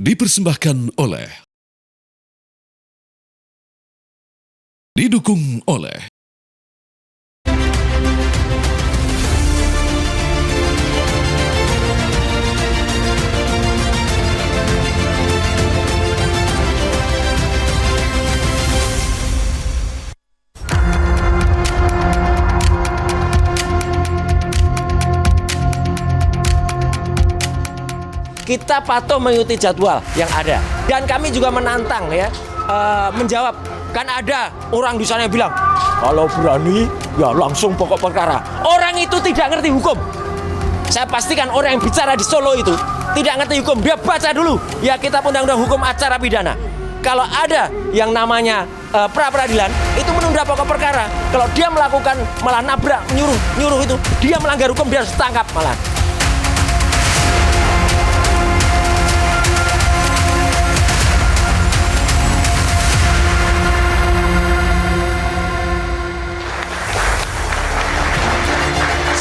Dipersembahkan oleh, didukung oleh kita patuh mengikuti jadwal yang ada, dan kami juga menantang ya, menjawab. Kan ada orang di sana yang bilang kalau berani ya langsung pokok perkara. Orang itu tidak ngerti hukum. Saya pastikan orang yang bicara di Solo itu tidak ngerti hukum. Dia baca dulu ya kitab undang-undang hukum acara pidana. Kalau ada yang namanya pra peradilan itu menunda pokok perkara. Kalau dia melakukan malah nabrak, nyuruh itu, dia melanggar hukum, dia harus ditangkap malah.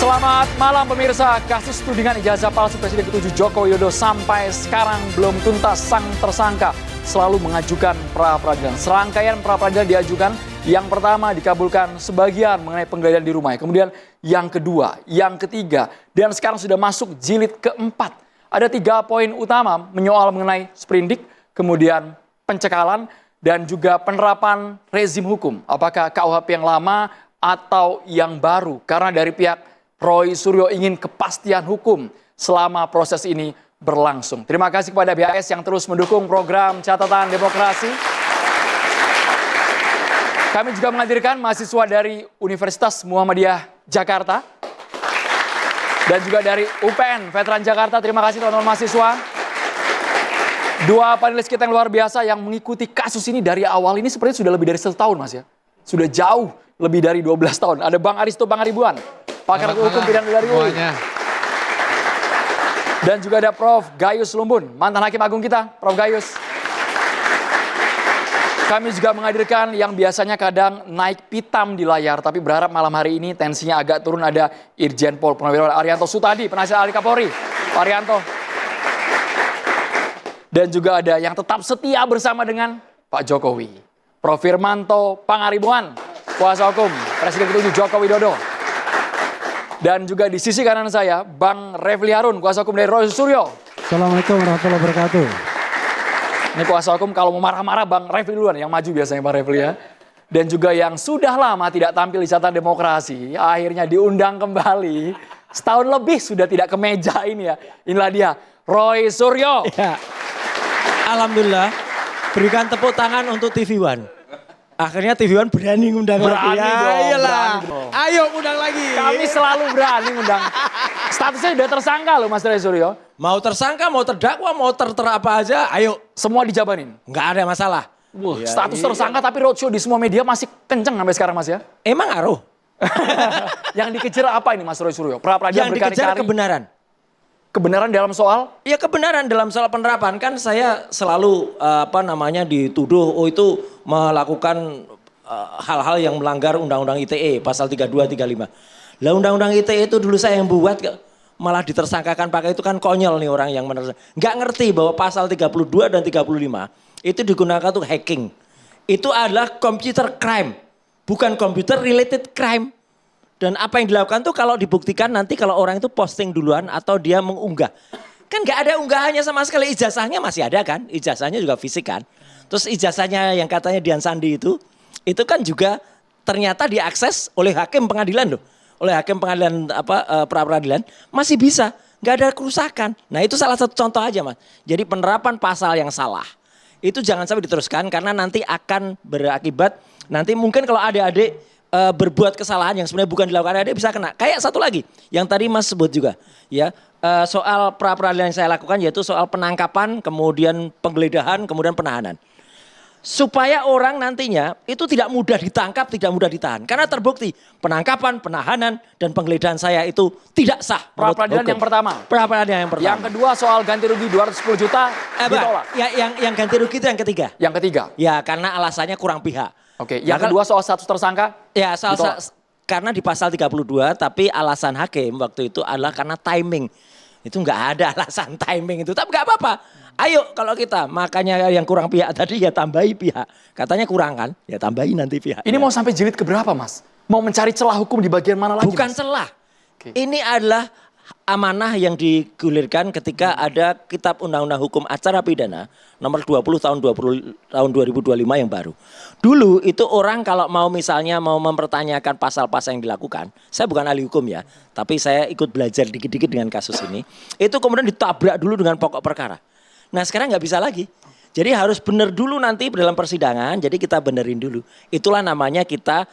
Selamat malam pemirsa, kasus tudingan ijazah palsu Presiden ke-7 Joko Widodo sampai sekarang belum tuntas. Sang tersangka selalu mengajukan pra-peradilan. Serangkaian pra-peradilan diajukan. Yang pertama dikabulkan sebagian mengenai penggeledahan di rumahnya. Kemudian yang kedua, yang ketiga, dan sekarang sudah masuk jilid keempat. Ada 3 poin utama menyoal mengenai sprindik, kemudian pencekalan, dan juga penerapan rezim hukum. Apakah KUHP yang lama atau yang baru? Karena dari pihak Roy Suryo ingin kepastian hukum selama proses ini berlangsung. Terima kasih kepada BHS yang terus mendukung program Catatan Demokrasi. Kami juga menghadirkan mahasiswa dari Universitas Muhammadiyah Jakarta dan juga dari UPN Veteran Jakarta. Terima kasih teman-teman mahasiswa. 2 panelis kita yang luar biasa yang mengikuti kasus ini dari awal ini sepertinya sudah lebih dari 1 tahun, Mas ya. Sudah jauh lebih dari 12 tahun. Ada Bang Aristo Pangaribuan, pakar hukum pidana dari UI. Dan juga ada Prof. Gayus Lumbun, mantan Hakim Agung kita, Prof. Gayus. Kami juga menghadirkan yang biasanya kadang naik pitam di layar, tapi berharap malam hari ini tensinya agak turun. Ada Irjen Pol Purnawirawan Arianto Sutadi, penasihat ahli Kapolri, Pak Arianto. Dan juga ada yang tetap setia bersama dengan Pak Jokowi, Prof. Firmanto Pangaribuan, kuasa hukum Presiden ke-7 Joko Widodo. Dan juga di sisi kanan saya, Bang Refli Harun, kuasa hukum dari Roy Suryo. Assalamualaikum warahmatullahi wabarakatuh. Ini kuasa hukum, kalau mau marah-marah Bang Refli duluan yang maju biasanya Bang Refli ya. Dan juga yang sudah lama tidak tampil di Catatan Demokrasi, akhirnya diundang kembali. Setahun lebih sudah tidak ke meja ini ya. Inilah dia, Roy Suryo. Ya. Alhamdulillah, berikan tepuk tangan untuk TV One. Akhirnya TV One berani ngundang lagi. Berani dong, iyalah. berani dong. Ayo undang lagi. Kami selalu berani ngundang. Statusnya sudah tersangka loh Mas Roy Suryo. Mau tersangka, mau terdakwa, mau tertera apa aja, ayo. Semua dijabanin. Nggak ada masalah. Wah, status tersangka tapi roadshow di semua media masih kenceng sampai sekarang Mas ya. Emang ngaruh? Yang dikejar apa ini Mas Roy Suryo? Pra-peradilan Yang dikejar berkali-kali. kebenaran. Kebenaran dalam soal? Ya kebenaran dalam soal penerapan. Kan saya selalu dituduh, oh itu melakukan hal-hal yang melanggar Undang-Undang ITE pasal 32, 35. Lah Undang-Undang ITE itu dulu saya yang buat, malah ditersangkakan pakai itu kan konyol nih orang yang nggak ngerti bahwa pasal 32 dan 35 itu digunakan untuk hacking. Itu adalah computer crime, bukan computer related crime. Dan apa yang dilakukan tuh kalau dibuktikan nanti kalau orang itu posting duluan atau dia mengunggah. Kan nggak ada unggahannya sama sekali, ijazahnya masih ada kan, ijazahnya juga fisik kan. Terus ijazahnya yang katanya Dian Sandi itu kan juga ternyata diakses oleh hakim pengadilan loh. Oleh hakim pengadilan pra-peradilan masih bisa, nggak ada kerusakan. Nah itu salah satu contoh aja Mas. Jadi penerapan pasal yang salah itu jangan sampai diteruskan karena nanti akan berakibat nanti mungkin kalau adik-adik berbuat kesalahan yang sebenarnya bukan dilakukan adik bisa kena. Kayak satu lagi yang tadi Mas sebut juga ya, soal pra-peradilan yang saya lakukan yaitu soal penangkapan, kemudian penggeledahan, kemudian penahanan. Supaya orang nantinya itu tidak mudah ditangkap, tidak mudah ditahan. Karena terbukti penangkapan, penahanan, dan penggeledahan saya itu tidak sah. Pra-peradilan yang pertama. Pra-peradilan yang pertama. Yang kedua soal ganti rugi 210 juta ditolak. Yang ganti rugi itu yang ketiga. Yang ketiga. Ya karena alasannya kurang pihak. Oke, yang kedua soal status tersangka? Ya, karena di pasal 32 tapi alasan hakim waktu itu adalah karena timing. Itu nggak ada alasan timing itu, tapi nggak apa-apa. Ayo kalau kita, makanya yang kurang pihak tadi ya tambahi pihak. Katanya kurang kan, ya tambahi nanti pihak. Ini mau sampai jilid keberapa Mas? Mau mencari celah hukum di bagian mana lagi? Bukan Mas? celah. Oke. Ini adalah amanah yang digulirkan ketika ada Kitab Undang-Undang Hukum Acara Pidana nomor 20 tahun 2025 yang baru. Dulu itu orang kalau mau misalnya mau mempertanyakan pasal-pasal yang dilakukan, saya bukan ahli hukum ya, tapi saya ikut belajar dikit-dikit dengan kasus ini. Itu kemudian ditabrak dulu dengan pokok perkara. Nah sekarang nggak bisa lagi. Jadi harus benar dulu nanti dalam persidangan. Jadi kita benerin dulu. Itulah namanya kita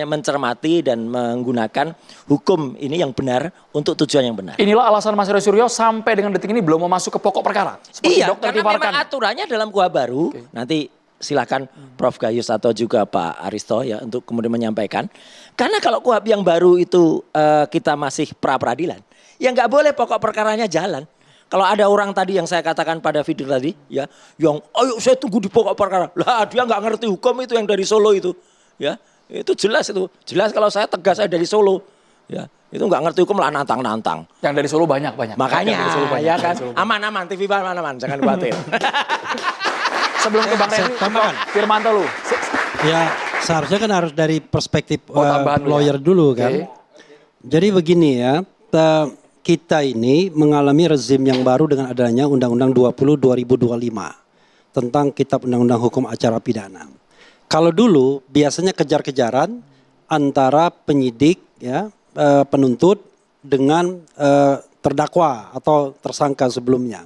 mencermati dan menggunakan hukum ini yang benar untuk tujuan yang benar. Inilah alasan Mas Roy Suryo sampai dengan detik ini belum mau masuk ke pokok perkara. Seperti Iya, Dr. karena Tifa memang Arkani. aturannya dalam KUHP baru. Nanti silakan Prof. Gayus atau juga Pak Aristo ya untuk kemudian menyampaikan. Karena kalau KUHP yang baru itu kita masih pra-peradilan, ya nggak boleh pokok perkaranya jalan. Kalau ada orang tadi yang saya katakan pada video tadi, ya, yang ayo saya tunggu di pokok perkara, lah dia nggak ngerti hukum itu yang dari Solo itu, ya, itu jelas kalau saya tegas saya dari Solo, ya, itu nggak ngerti hukum lah nantang-nantang. Yang dari Solo banyak. Makanya, Yang dari Solo banyak. ya kan, aman-aman, TV aman-aman, jangan khawatir. Sebelum ke Bang Refli, Firmanto lu. Ya seharusnya kan harus dari perspektif Tambahan lu lawyer ya. dulu kan. Oke. Jadi begini ya, kita ini mengalami rezim yang baru dengan adanya Undang-Undang 20 2025 tentang Kitab Undang-Undang Hukum Acara Pidana. Kalau dulu biasanya kejar-kejaran antara penyidik ya, penuntut dengan terdakwa atau tersangka sebelumnya.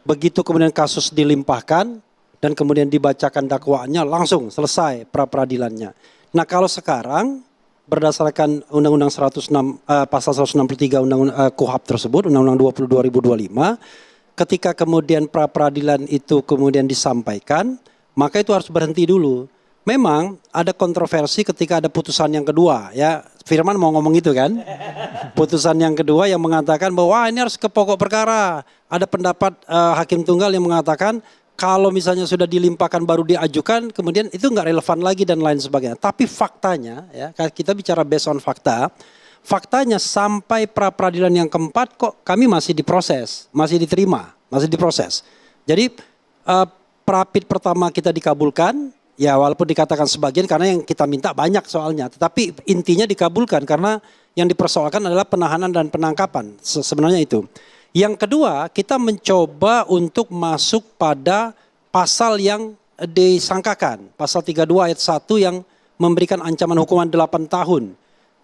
Begitu kemudian kasus dilimpahkan dan kemudian dibacakan dakwaannya langsung selesai pra-peradilannya. Nah kalau sekarang berdasarkan Undang-Undang 106 pasal 163 Undang-Undang KUHP tersebut, Undang-Undang 20 2025, ketika kemudian pra-peradilan itu kemudian disampaikan, maka itu harus berhenti dulu. Memang ada kontroversi ketika ada putusan yang kedua, ya. Firman mau ngomong itu kan? Putusan yang kedua yang mengatakan bahwa wah, ini harus ke pokok perkara. Ada pendapat hakim tunggal yang mengatakan kalau misalnya sudah dilimpahkan baru diajukan, kemudian itu nggak relevan lagi dan lain sebagainya. Tapi faktanya, ya kita bicara based on fakta, faktanya sampai pra-peradilan yang keempat kok kami masih diproses, masih diterima, masih diproses. Jadi prapit pertama kita dikabulkan, ya walaupun dikatakan sebagian karena yang kita minta banyak soalnya, tetapi intinya dikabulkan karena yang dipersoalkan adalah penahanan dan penangkapan, sebenarnya itu. Yang kedua, kita mencoba untuk masuk pada pasal yang disangkakan. Pasal 32 ayat 1 yang memberikan ancaman hukuman 8 tahun.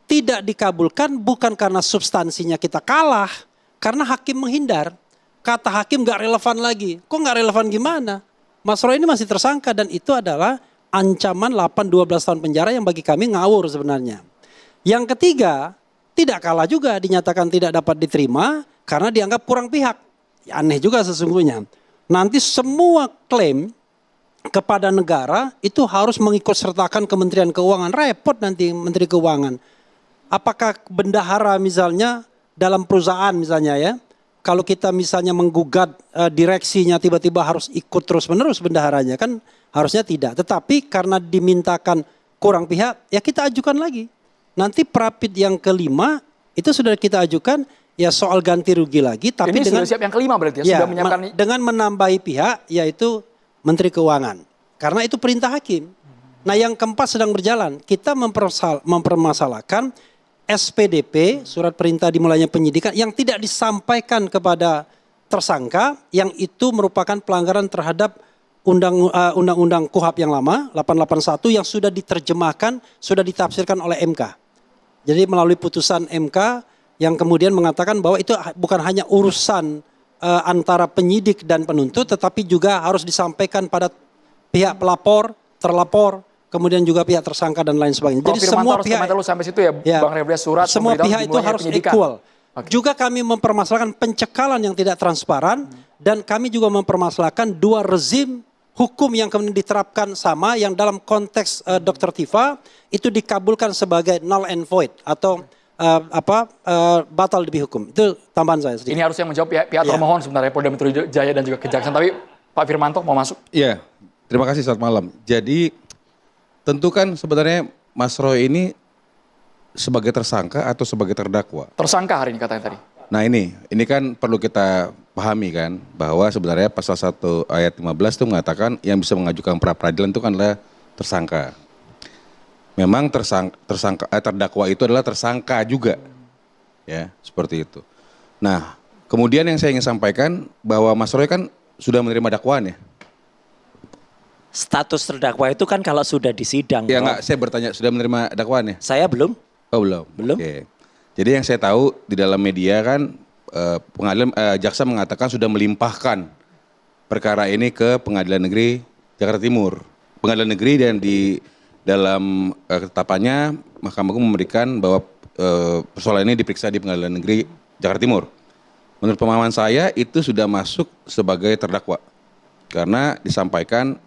Tidak dikabulkan bukan karena substansinya kita kalah, karena hakim menghindar. Kata hakim gak relevan lagi. Kok gak relevan gimana? Mas Roy ini masih tersangka dan itu adalah ancaman 8-12 tahun penjara yang bagi kami ngawur sebenarnya. Yang ketiga, tidak kalah juga dinyatakan tidak dapat diterima, karena dianggap kurang pihak. Ya, aneh juga sesungguhnya. Nanti semua klaim kepada negara itu harus mengikut sertakan Kementerian Keuangan. Repot nanti Menteri Keuangan. Apakah bendahara misalnya dalam perusahaan misalnya ya. Kalau kita misalnya menggugat direksinya tiba-tiba harus ikut terus-menerus bendaharanya. Kan harusnya tidak. Tetapi karena dimintakan kurang pihak ya kita ajukan lagi. Nanti prapit yang kelima itu sudah kita ajukan. Ya soal ganti rugi lagi, tapi ini dengan sudah siap yang kelima berarti ya, sudah menyiapkan dengan menambahi pihak yaitu Menteri Keuangan. Karena itu perintah hakim. Nah yang keempat sedang berjalan. Kita mempermasalahkan SPDP, surat perintah dimulainya penyidikan yang tidak disampaikan kepada tersangka, yang itu merupakan pelanggaran terhadap Undang-Undang KUHP yang lama, 881 yang sudah diterjemahkan, sudah ditafsirkan oleh MK. Jadi melalui putusan MK yang kemudian mengatakan bahwa itu bukan hanya urusan antara penyidik dan penuntut, tetapi juga harus disampaikan pada pihak pelapor, terlapor, kemudian juga pihak tersangka dan lain sebagainya. Jadi semua pihak sampai situ ya, Bang Refli, surat semua pihak itu harus equal. Okay. Juga kami mempermasalahkan pencekalan yang tidak transparan dan kami juga mempermasalahkan dua rezim hukum yang kemudian diterapkan sama yang dalam konteks Dr. Tifa itu dikabulkan sebagai null and void atau batal demi hukum. Itu tambahan saya sedikit. Ini harus yang menjawab pihak termohon sebenarnya, Polda Metro Jaya dan juga Kejaksaan. Tapi Pak Firmanto mau masuk? Iya, terima kasih, selamat malam. Jadi tentu kan sebenarnya Mas Roy ini sebagai tersangka atau sebagai terdakwa? Tersangka hari ini katanya tadi. Nah ini kan perlu kita pahami kan bahwa sebenarnya pasal 1 ayat 15 itu mengatakan yang bisa mengajukan pra peradilan itu kan adalah tersangka. Memang terdakwa itu adalah tersangka juga, ya seperti itu. Nah kemudian yang saya ingin sampaikan bahwa Mas Roy kan sudah menerima dakwaan ya. Status terdakwa itu kan kalau sudah di sidang. Ya enggak, saya bertanya sudah menerima dakwaan ya? Saya belum. Oh belum. Belum. Oke. Jadi yang saya tahu di dalam media kan pengadilan jaksa mengatakan sudah melimpahkan perkara ini ke Pengadilan Negeri Jakarta Timur. Pengadilan Negeri dan di dalam ketetapannya Mahkamah Agung memberikan bahwa persoalan ini diperiksa di Pengadilan Negeri Jakarta Timur. Menurut pemahaman saya itu sudah masuk sebagai terdakwa. Karena disampaikan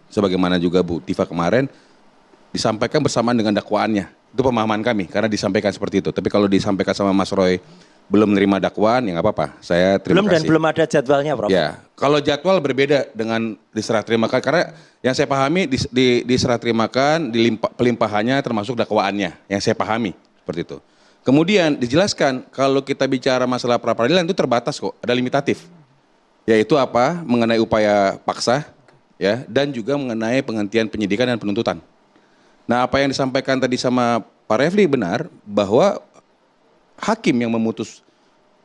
sebagaimana juga Bu Tifa kemarin disampaikan bersamaan dengan dakwaannya. Itu pemahaman kami karena disampaikan seperti itu. Tapi kalau disampaikan sama Mas Roy belum menerima dakwaan ya nggak apa-apa. Saya terima Belum kasih. dan belum ada jadwalnya, Prof. Ya, kalau jadwal berbeda dengan diserah terimakan karena yang saya pahami diserah terimakan, pelimpahannya termasuk dakwaannya yang saya pahami seperti itu. Kemudian dijelaskan kalau kita bicara masalah pra peradilan itu terbatas kok, ada limitatif. Yaitu apa? Mengenai upaya paksa ya dan juga mengenai penghentian penyidikan dan penuntutan. Nah, apa yang disampaikan tadi sama Pak Refli benar bahwa hakim yang memutus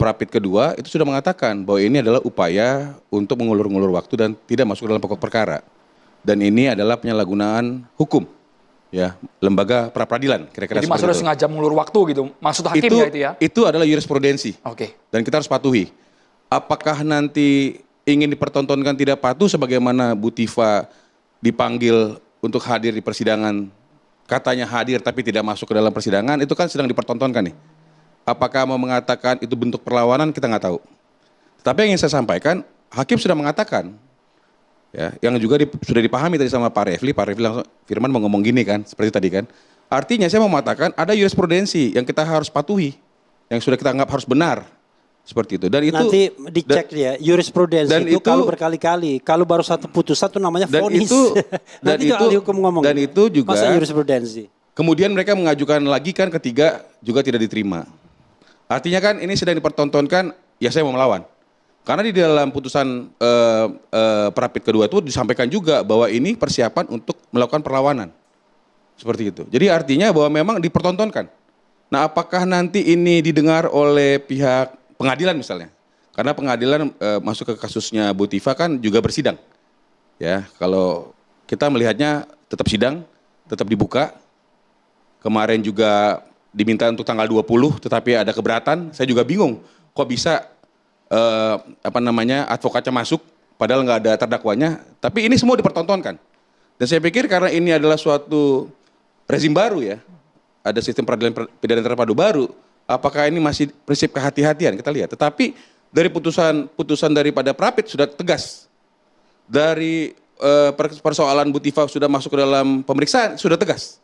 Prapit kedua itu sudah mengatakan bahwa ini adalah upaya untuk mengulur-ngulur waktu dan tidak masuk dalam pokok perkara. Dan ini adalah penyalahgunaan hukum, ya lembaga pra peradilan. Kira-kira Jadi maksudnya sengaja mengulur waktu gitu, maksud hakimnya itu ya? Itu adalah jurisprudensi. Oke. Dan kita harus patuhi. Apakah nanti ingin dipertontonkan tidak patuh sebagaimana Bu Tifa dipanggil untuk hadir di persidangan, katanya hadir tapi tidak masuk ke dalam persidangan, itu kan sedang dipertontonkan nih. Apakah mau mengatakan itu bentuk perlawanan, kita nggak tahu. Tapi yang ingin saya sampaikan, hakim sudah mengatakan, ya, yang juga sudah dipahami tadi sama Pak Refli langsung, Firman mau ngomong gini kan, seperti tadi kan. Artinya saya mau mengatakan ada jurisprudensi yang kita harus patuhi, yang sudah kita anggap harus benar. Seperti itu. Dan itu nanti dicek ya jurisprudensi itu kalau berkali-kali, kalau baru satu putusan itu namanya vonis. Nanti itu ahli hukum ngomong. Dan itu juga masa jurisprudensi. Kemudian mereka mengajukan lagi kan ketiga juga tidak diterima. Artinya kan ini sedang dipertontonkan, ya saya mau melawan. Karena di dalam putusan Prapit kedua itu disampaikan juga bahwa ini persiapan untuk melakukan perlawanan. Seperti itu. Jadi artinya bahwa memang dipertontonkan. Nah apakah nanti ini didengar oleh pihak pengadilan misalnya? Karena pengadilan masuk ke kasusnya Bu Tifa kan juga bersidang. Ya, kalau kita melihatnya tetap sidang, tetap dibuka. Kemarin juga diminta untuk tanggal 20 tetapi ada keberatan. Saya juga bingung kok bisa advokatnya masuk padahal nggak ada terdakwanya. Tapi ini semua dipertontonkan. Dan saya pikir karena ini adalah suatu rezim baru ya. Ada sistem peradilan pidana terpadu baru. Apakah ini masih prinsip kehati-hatian kita lihat. Tetapi dari putusan daripada Prapit sudah tegas. Dari persoalan Bu Tifa sudah masuk ke dalam pemeriksaan sudah tegas.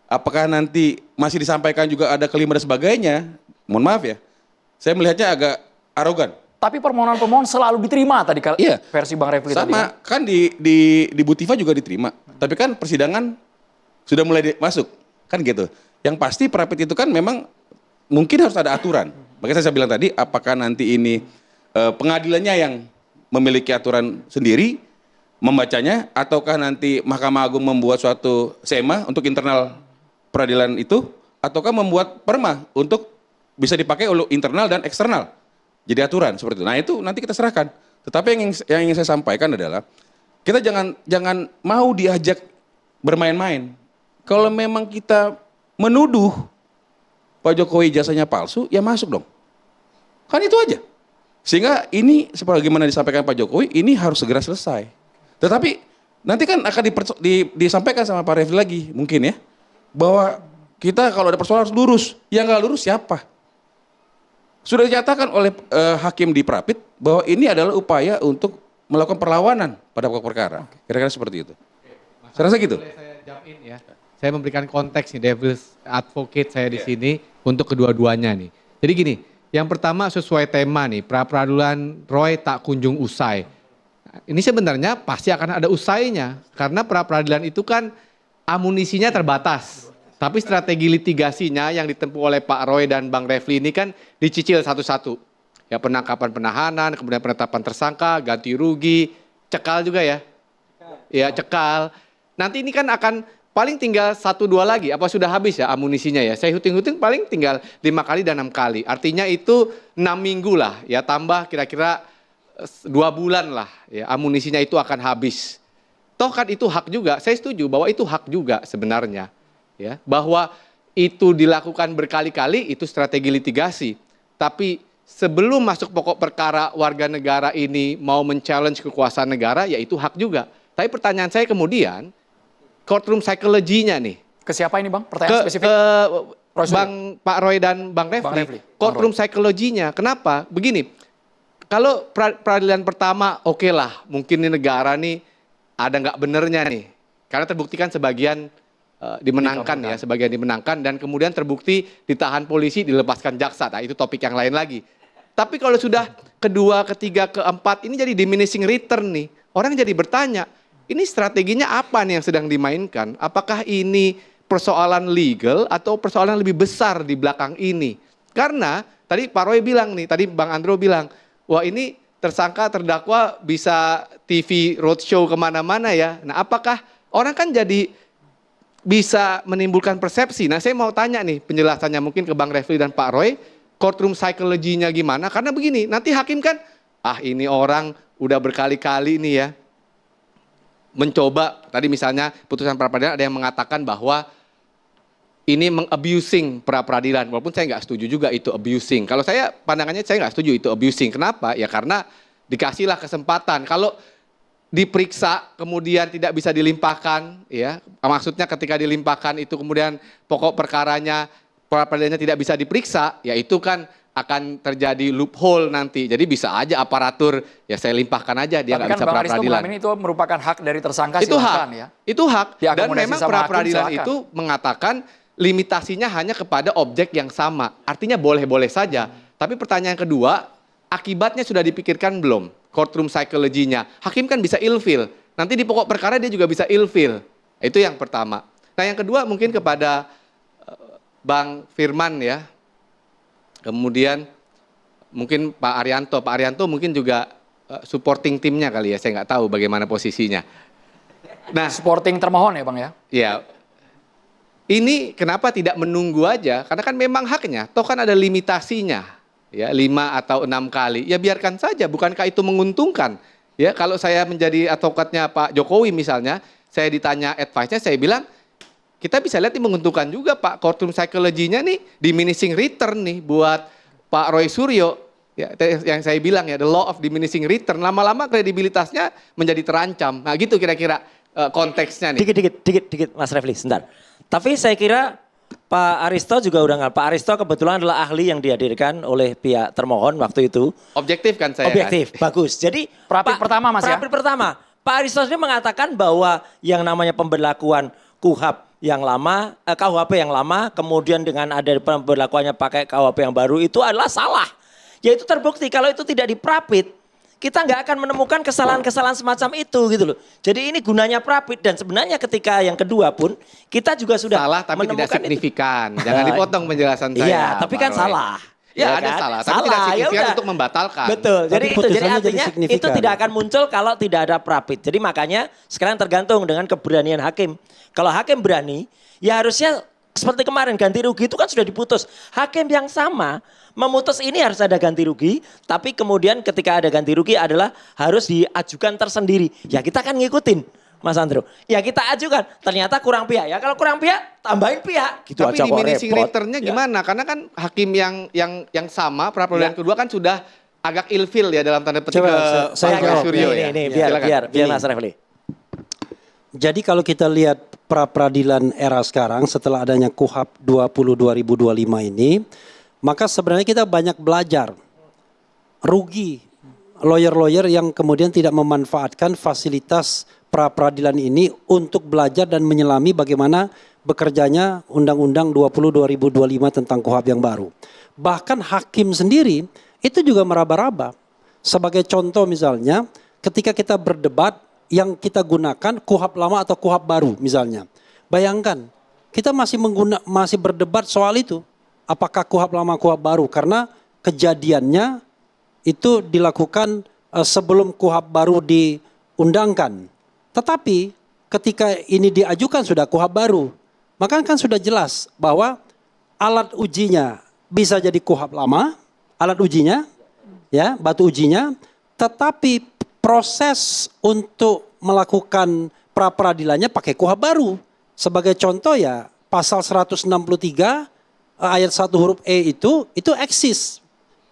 Apakah nanti masih disampaikan juga ada kelima dan sebagainya? Mohon maaf ya, saya melihatnya agak arogan. Tapi permohonan pemohon selalu diterima tadi iya. Versi Bang Refli tadi. Sama kan di Bu Tifa juga diterima. Tapi kan persidangan sudah mulai masuk, kan gitu. Yang pasti Prapit itu kan memang mungkin harus ada aturan. Makanya saya bilang tadi, apakah nanti ini pengadilannya yang memiliki aturan sendiri, membacanya, ataukah nanti Mahkamah Agung membuat suatu SEMA untuk internal peradilan itu, ataukah membuat perma untuk bisa dipakai oleh internal dan eksternal. Jadi aturan seperti itu. Nah itu nanti kita serahkan. Tetapi yang ingin saya sampaikan adalah, kita jangan mau diajak bermain-main. Kalau memang kita menuduh Pak Jokowi jasanya palsu, ya masuk dong. Kan itu aja. Sehingga ini sebagaimana disampaikan Pak Jokowi, ini harus segera selesai. Tetapi nanti kan akan disampaikan sama Pak Refli lagi mungkin ya. Bahwa kita kalau ada persoalan harus lurus. Yang nggak lurus siapa? Sudah dinyatakan oleh hakim di Prapit bahwa ini adalah upaya untuk melakukan perlawanan pada pokok perkara. Kira-kira seperti itu. Saya rasa gitu. Saya jump in ya. Saya memberikan konteks nih, devil's advocate saya di sini untuk kedua-duanya nih. Jadi gini, yang pertama sesuai tema nih, pra-peradilan Roy tak kunjung usai. Ini sebenarnya pasti akan ada usainya, karena pra-peradilan itu kan amunisinya terbatas. Tapi strategi litigasinya yang ditempuh oleh Pak Roy dan Bang Refli ini kan dicicil satu-satu. Ya penangkapan penahanan, kemudian penetapan tersangka, ganti rugi, cekal juga ya. Ya cekal. Nanti ini kan akan paling tinggal 1-2 lagi. Apa sudah habis ya amunisinya ya? Saya hitung-hitung paling tinggal 5 kali dan 6 kali. Artinya itu 6 minggu lah ya, tambah kira-kira 2 bulan lah ya, amunisinya itu akan habis. Toh kan itu hak juga, saya setuju bahwa itu hak juga sebenarnya. Ya, bahwa itu dilakukan berkali-kali itu strategi litigasi. Tapi sebelum masuk pokok perkara warga negara ini mau men-challenge kekuasaan negara, ya itu hak juga. Tapi pertanyaan saya kemudian, courtroom psychology-nya nih. Ke siapa ini Bang? Pertanyaan spesifik? Pak Roy dan Bang Refli. Courtroom psychology-nya, kenapa? Begini, kalau peradilan pertama oke lah, mungkin di negara nih ada nggak benernya nih. Karena terbuktikan sebagian dimenangkan ya, sebagian dimenangkan dan kemudian terbukti ditahan polisi, dilepaskan jaksa. Nah, itu topik yang lain lagi. Tapi kalau sudah kedua, ketiga, keempat, ini jadi diminishing return nih. Orang jadi bertanya, ini strateginya apa nih yang sedang dimainkan? Apakah ini persoalan legal atau persoalan lebih besar di belakang ini? Karena tadi Pak Roy bilang nih, tadi Bang Andro bilang, wah ini tersangka terdakwa bisa TV roadshow kemana-mana ya. Nah apakah orang kan jadi bisa menimbulkan persepsi. Nah saya mau tanya nih penjelasannya mungkin ke Bang Refli dan Pak Roy, courtroom psychology-nya gimana? Karena begini, nanti hakim kan, ini orang udah berkali-kali nih ya, mencoba, tadi misalnya putusan pra peradilan ada yang mengatakan bahwa ini meng-abusing pra peradilan, walaupun saya nggak setuju juga itu abusing. Kalau saya pandangannya saya nggak setuju itu abusing. Kenapa? Ya karena dikasihlah kesempatan. Kalau diperiksa kemudian tidak bisa dilimpahkan, ya maksudnya ketika dilimpahkan itu kemudian pokok perkaranya pra peradilannya tidak bisa diperiksa, ya itu kan akan terjadi loophole nanti. Jadi bisa aja aparatur ya saya limpahkan aja dia nggak bisa pra peradilan. Tapi kan itu merupakan hak dari tersangka, itu silakan hak, ya. itu hak. Dan memang pra peradilan silakan. itu mengatakan limitasinya hanya kepada objek yang sama. Artinya boleh-boleh saja. Tapi pertanyaan kedua, akibatnya sudah dipikirkan belum? Courtroom psychology-nya. Hakim kan bisa ilfeel. Nanti di pokok perkara dia juga bisa ilfeel. Itu yang pertama. Nah yang kedua mungkin kepada Bang Firman ya. Kemudian mungkin Pak Arianto. Pak Arianto mungkin juga supporting timnya kali ya. Saya nggak tahu bagaimana posisinya. Nah, supporting termohon ya Bang ya? Ya. Ini kenapa tidak menunggu aja? Karena kan memang haknya. Toh kan ada limitasinya. Ya 5 atau 6 kali, ya biarkan saja, bukankah itu menguntungkan? Ya kalau saya menjadi advokatnya Pak Jokowi misalnya, saya ditanya advice-nya, saya bilang, kita bisa lihat ini menguntungkan juga Pak, courtroom psychology-nya nih, diminishing return nih buat Pak Roy Suryo, ya, yang saya bilang ya, the law of diminishing return, lama-lama kredibilitasnya menjadi terancam. Nah gitu kira-kira konteksnya nih. Dikit Mas Refli, sebentar. Tapi saya kira Pak Aristo juga udah nggak. Pak Aristo kebetulan adalah ahli yang dihadirkan oleh pihak termohon waktu itu. Objektif kan saya? Objektif, kan? Bagus. Jadi Perapit pertama Mas ya? Perapit pertama. Pak Aristo ini mengatakan bahwa yang namanya pemberlakuan KUHP yang lama, KUHP yang lama, kemudian dengan ada pemberlakuannya pakai KUHP yang baru itu adalah salah. Yaitu terbukti kalau itu tidak diperapit, kita nggak akan menemukan kesalahan-kesalahan semacam itu gitu loh. Jadi ini gunanya perapit dan sebenarnya ketika yang kedua pun kita juga sudah salah tapi tidak signifikan. Jangan dipotong penjelasan saya. Iya, tapi kan salah. Ya, ada kan? salah, tapi tidak signifikan untuk membatalkan. Betul. Jadi itu jadi artinya signifikan. itu tidak akan muncul kalau tidak ada perapit. Jadi makanya sekarang tergantung dengan keberanian hakim. Kalau hakim berani, ya harusnya seperti kemarin ganti rugi itu kan sudah diputus. Hakim yang sama memutus ini harus ada ganti rugi, tapi kemudian ketika ada ganti rugi adalah harus diajukan tersendiri. Ya kita kan ngikutin, Mas Andro. Ya kita ajukan, ternyata kurang pihak. Ya kalau kurang pihak, tambahin pihak. Gitu tapi aja diminishing repot. return-nya Ya. gimana? Karena kan hakim yang sama, pra peradilan kedua kan sudah agak ilfil ya dalam tanda petik saya Pak jawab. Suryo ya. Ini, biar Mas Refli. Jadi kalau kita lihat pra peradilan era sekarang setelah adanya KUHP 20/2025 ini, maka sebenarnya kita banyak belajar. Rugi lawyer-lawyer yang kemudian tidak memanfaatkan fasilitas pra peradilan ini untuk belajar dan menyelami bagaimana bekerjanya Undang-Undang 20/2025 tentang KUHP yang baru. Bahkan hakim sendiri itu juga meraba-raba. Sebagai contoh misalnya, ketika kita berdebat yang kita gunakan KUHP lama atau KUHP baru misalnya. Bayangkan, kita masih berdebat soal itu. Apakah KUHP lama KUHP baru? Karena kejadiannya itu dilakukan sebelum KUHP baru diundangkan. Tetapi ketika ini diajukan sudah KUHP baru, maka kan sudah jelas bahwa alat ujinya bisa jadi KUHP lama, alat ujinya, ya, batu ujinya, tetapi proses untuk melakukan pra-peradilannya pakai KUHP baru. Sebagai contoh ya, pasal 163 ayat 1 huruf E itu eksis.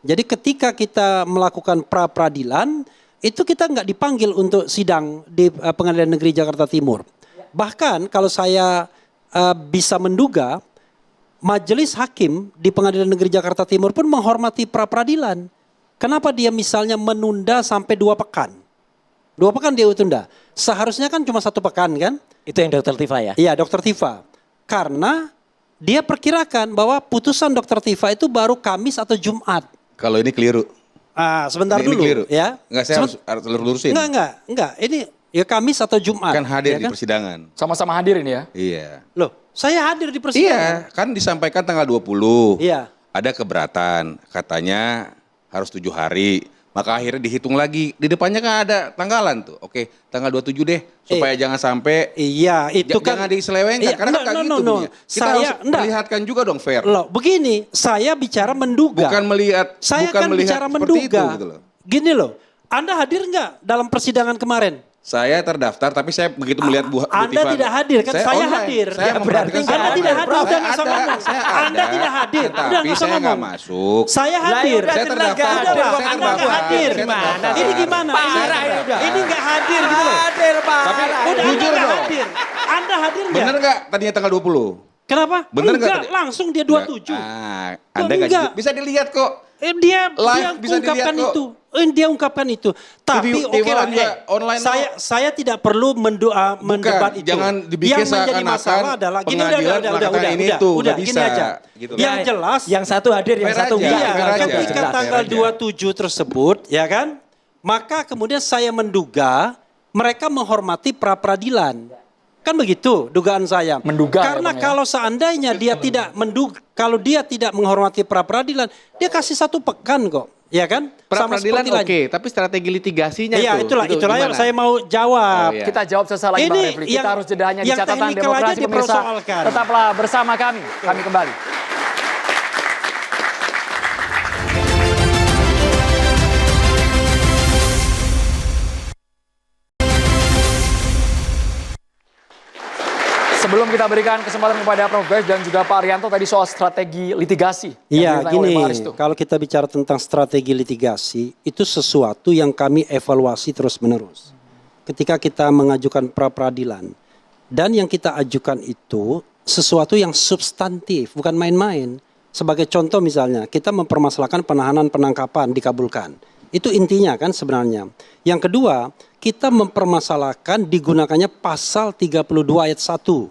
Jadi ketika kita melakukan pra-peradilan, itu kita nggak dipanggil untuk sidang di Pengadilan Negeri Jakarta Timur. Bahkan kalau saya bisa menduga, majelis hakim di Pengadilan Negeri Jakarta Timur pun menghormati pra-peradilan. Kenapa dia misalnya menunda sampai 2 pekan? 2 pekan dia tunda. Seharusnya kan cuma 1 pekan kan? Itu yang Dr. Tifa ya? Iya, Dr. Tifa. Karena dia perkirakan bahwa putusan Dr. Tifa itu baru Kamis atau Jumat. Kalau ini keliru. Sebentar Ini dulu keliru. ya. Enggak, saya harus lurusin. Enggak. Ini ya Kamis atau Jumat. Kan hadir ya di persidangan. Sama-sama hadir ini ya. Iya. Loh, saya hadir di persidangan. Iya, kan disampaikan tanggal 20. Iya. Ada keberatan, katanya harus 7 hari. Maka akhirnya dihitung lagi. Di depannya kan ada tanggalan tuh. Oke, tanggal 27 deh. Supaya jangan sampai. Iya, itu kan. Jangan diselewengkan. Iya, Karena kan gitu bunyinya. Kita harus perlihatkan juga dong fair. Loh, begini, saya bicara menduga. Bukan melihat. Saya bukan kan melihat bicara seperti menduga. itu, gitu loh. Gini loh, Anda hadir nggak dalam persidangan kemarin? Saya terdaftar, tapi saya begitu melihat Bu Anda Tifa. tidak hadir kan? Saya online. hadir. Saya Ya, memperhatikan Anda saya tidak online. hadir, udah nggak usah Saya ngomong. ada. Anda tidak hadir, udah Tapi nggak usah saya nggak ngomong. masuk. Saya hadir. Saya terdaftar. Udahlah, Saya Anda nggak terdaftar. hadir. Saya terdaftar. Ini gimana? Parah ini udah. Ini nggak hadir gitu loh. Hadir, Pak. Tapi Udah Anda jujur nggak dong. hadir. Anda hadir nggak? Bener nggak tadinya tanggal 20? Kenapa? Bener nggak Enggak, tadi? langsung dia 27. Anda nggak Enggak. bisa dilihat kok. Dia Live bisa ungkapkan dilihat kok. itu. Dia ungkapkan itu. Tapi Tiba- oke lah. juga online saya tidak perlu mendebat itu. jangan dibikin yang menjadi seakan-akan masalah adalah gini pengadilan melakukan ini itu, udah nggak gini bisa, aja. gitu. Yang Ya, jelas yang satu hadir, yang Fair satu aja, enggak. iya, fair aja. ketika Jelas, tanggal fair aja. 27 tersebut, ya kan? Maka kemudian saya menduga mereka menghormati pra-peradilan. Kan begitu dugaan saya. Menduga ya, Karena Bang, ya? kalau seandainya dia tidak kalau dia tidak menghormati pra-peradilan, dia kasih 1 pekan kok, ya kan? Sama Pra-peradilan seperti oke, tapi strategi litigasinya Iya, itulah yang gimana? saya mau jawab. Oh, iya. Kita jawab sesaat lagi Bang Ini Refli. Kita yang- harus jeda hanya di yang catatan teknikal demokrasi aja pemirsa. dipersoalkan. Tetaplah bersama kami. Kami kembali. Sebelum kita berikan kesempatan kepada Prof. Gayus dan juga Pak Arianto tadi soal strategi litigasi. Iya, yang ditanya gini, oleh Pak Aristo. kalau kita bicara tentang strategi litigasi, itu sesuatu yang kami evaluasi terus-menerus. Ketika kita mengajukan pra-peradilan, dan yang kita ajukan itu sesuatu yang substantif, bukan main-main. Sebagai contoh misalnya, kita mempermasalahkan penahanan penangkapan dikabulkan. Itu intinya kan sebenarnya. Yang kedua, kita mempermasalahkan digunakannya pasal 32 ayat 1.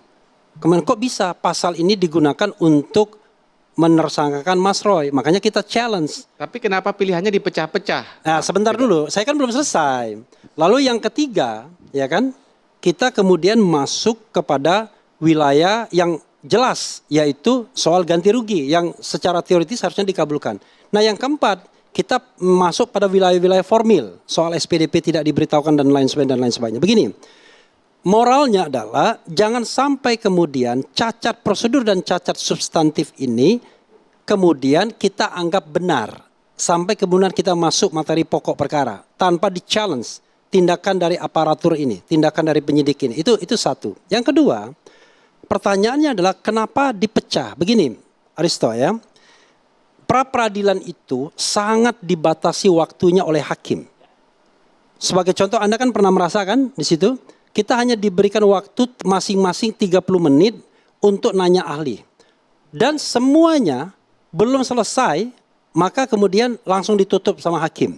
Kemudian kok bisa pasal ini digunakan untuk menersangkakan Mas Roy? Makanya kita challenge. Tapi kenapa pilihannya dipecah-pecah? Nah, sebentar dulu, saya kan belum selesai. Lalu yang ketiga, ya kan, kita kemudian masuk kepada wilayah yang jelas, yaitu soal ganti rugi yang secara teoritis harusnya dikabulkan. Nah, yang keempat, kita masuk pada wilayah-wilayah formil, soal SPDP tidak diberitahukan dan lain sebagainya. Begini, moralnya adalah jangan sampai kemudian cacat prosedur dan cacat substantif ini kemudian kita anggap benar sampai kemudian kita masuk materi pokok perkara tanpa di-challenge tindakan dari aparatur ini, tindakan dari penyidik ini. Itu satu. Yang kedua, pertanyaannya adalah kenapa dipecah? Begini, Aristo ya. Pra-peradilan itu sangat dibatasi waktunya oleh hakim. Sebagai contoh, Anda kan pernah merasakan di situ, kita hanya diberikan waktu masing-masing 30 menit untuk nanya ahli. Dan semuanya belum selesai, maka kemudian langsung ditutup sama hakim.